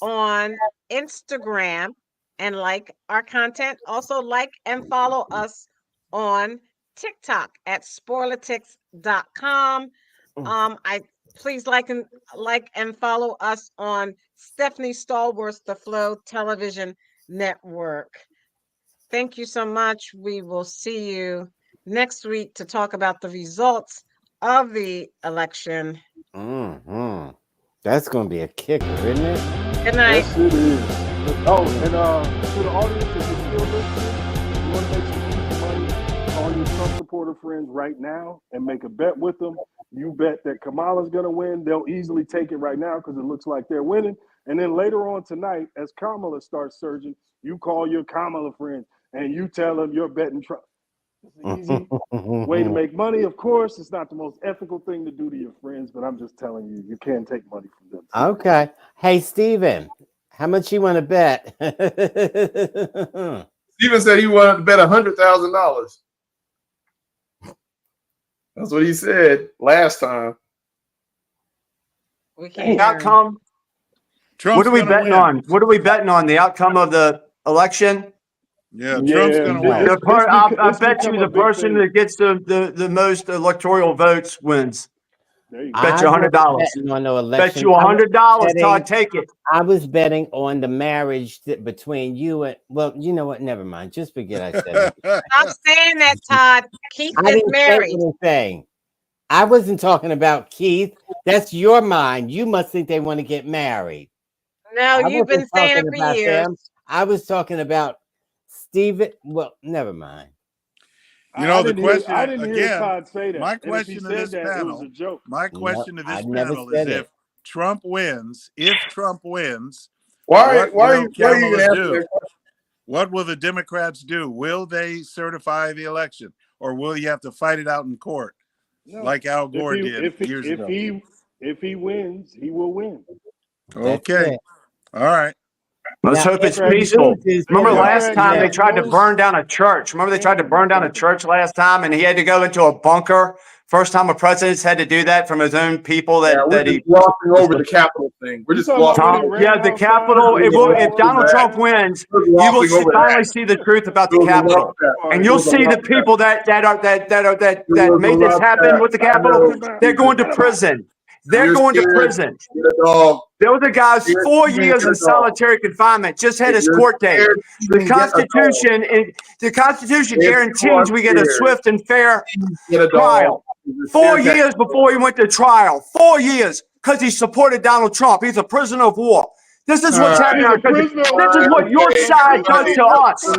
on Instagram and like our content. Also like and follow us on TikTok at sporlitiks.com. Please like and follow us on Stephanie Stallworth's The Flow Television Network. Thank you so much. We will see you next week to talk about the results of the election. That's going to be a kicker, isn't it? Good night. Yes, it is. Oh, and to the audience, if you're still listening, you want to make some money, call your Trump supporter friends right now and make a bet with them. You bet that Kamala's going to win. They'll easily take it right now because it looks like they're winning. And then later on tonight, as Kamala starts surging, you call your Kamala friends and you tell them you're betting Trump. It's an easy way to make money. Of course, it's not the most ethical thing to do to your friends, but I'm just telling you, you can take money from them. Okay. Hey, Steven, how much you want to bet? Steven said he wanted to bet $100,000. That's what he said last time. We can't. Trump's What are we gonna betting win. on? What are we betting on? The outcome of the election? Yeah, Trump's gonna win. I bet you the person that gets the most electoral votes wins. Bet you $100. Betting on no election. Bet you $100, Todd. Take it. I was betting on the marriage between you and, well, you know what? Never mind. Just forget I said it. Stop saying that, Todd. Keith I is didn't say married. anything. I wasn't talking about Keith. That's your mind. You must think they want to get married. No, you've been saying it for years. I was talking about Steven. Well, never mind. You know, the question I didn't hear again. Todd say that. My question to this panel. My question to this panel is: if Trump wins, why are you even asking that question? What will the Democrats do? Will they certify the election, or will you have to fight it out in court, like Al Gore did years ago? If he wins, he will win. Okay, all right. Let's hope it's peaceful. Remember last time they tried to burn down a church? Remember they tried to burn down a church last time, and he had to go into a bunker. First time a president's had to do that from his own people. That he glossing over the Capitol thing. We're just glossing. Yeah, the Capitol. If Donald Trump wins, you will finally see the truth about the Capitol, and you'll see the people that made this happen with the Capitol. They're going to prison. They're going to prison. There was a guy's 4 years in solitary confinement, just had his court date. The Constitution guarantees we get a swift and fair trial. 4 years before he went to trial. 4 years because he supported Donald Trump. He's a prisoner of war. This is what's happening in our country. This is what your side does to us.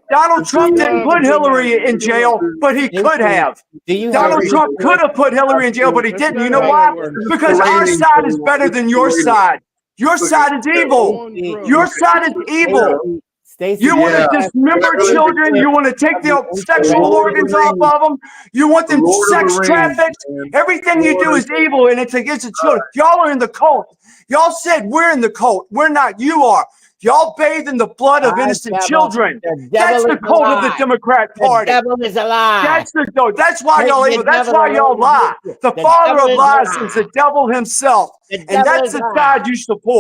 Donald Trump didn't put Hillary in jail, but he could have. Donald Trump could have put Hillary in jail, but he didn't. You know why? Because our side is better than your side. Your side is evil. Your side is evil. You want to dismember children. You want to take their sexual organs off of them. You want them sex trafficked. Everything you do is evil, and it's against the children. Y'all are in the cult. Y'all said we're in the cult. We're not. You are. Y'all bathe in the blood of innocent children. That's the cult of the Democrat Party. The devil is a lie. That's why y'all evil. That's why y'all lie. The father of lies is the devil himself, and that's the side you support.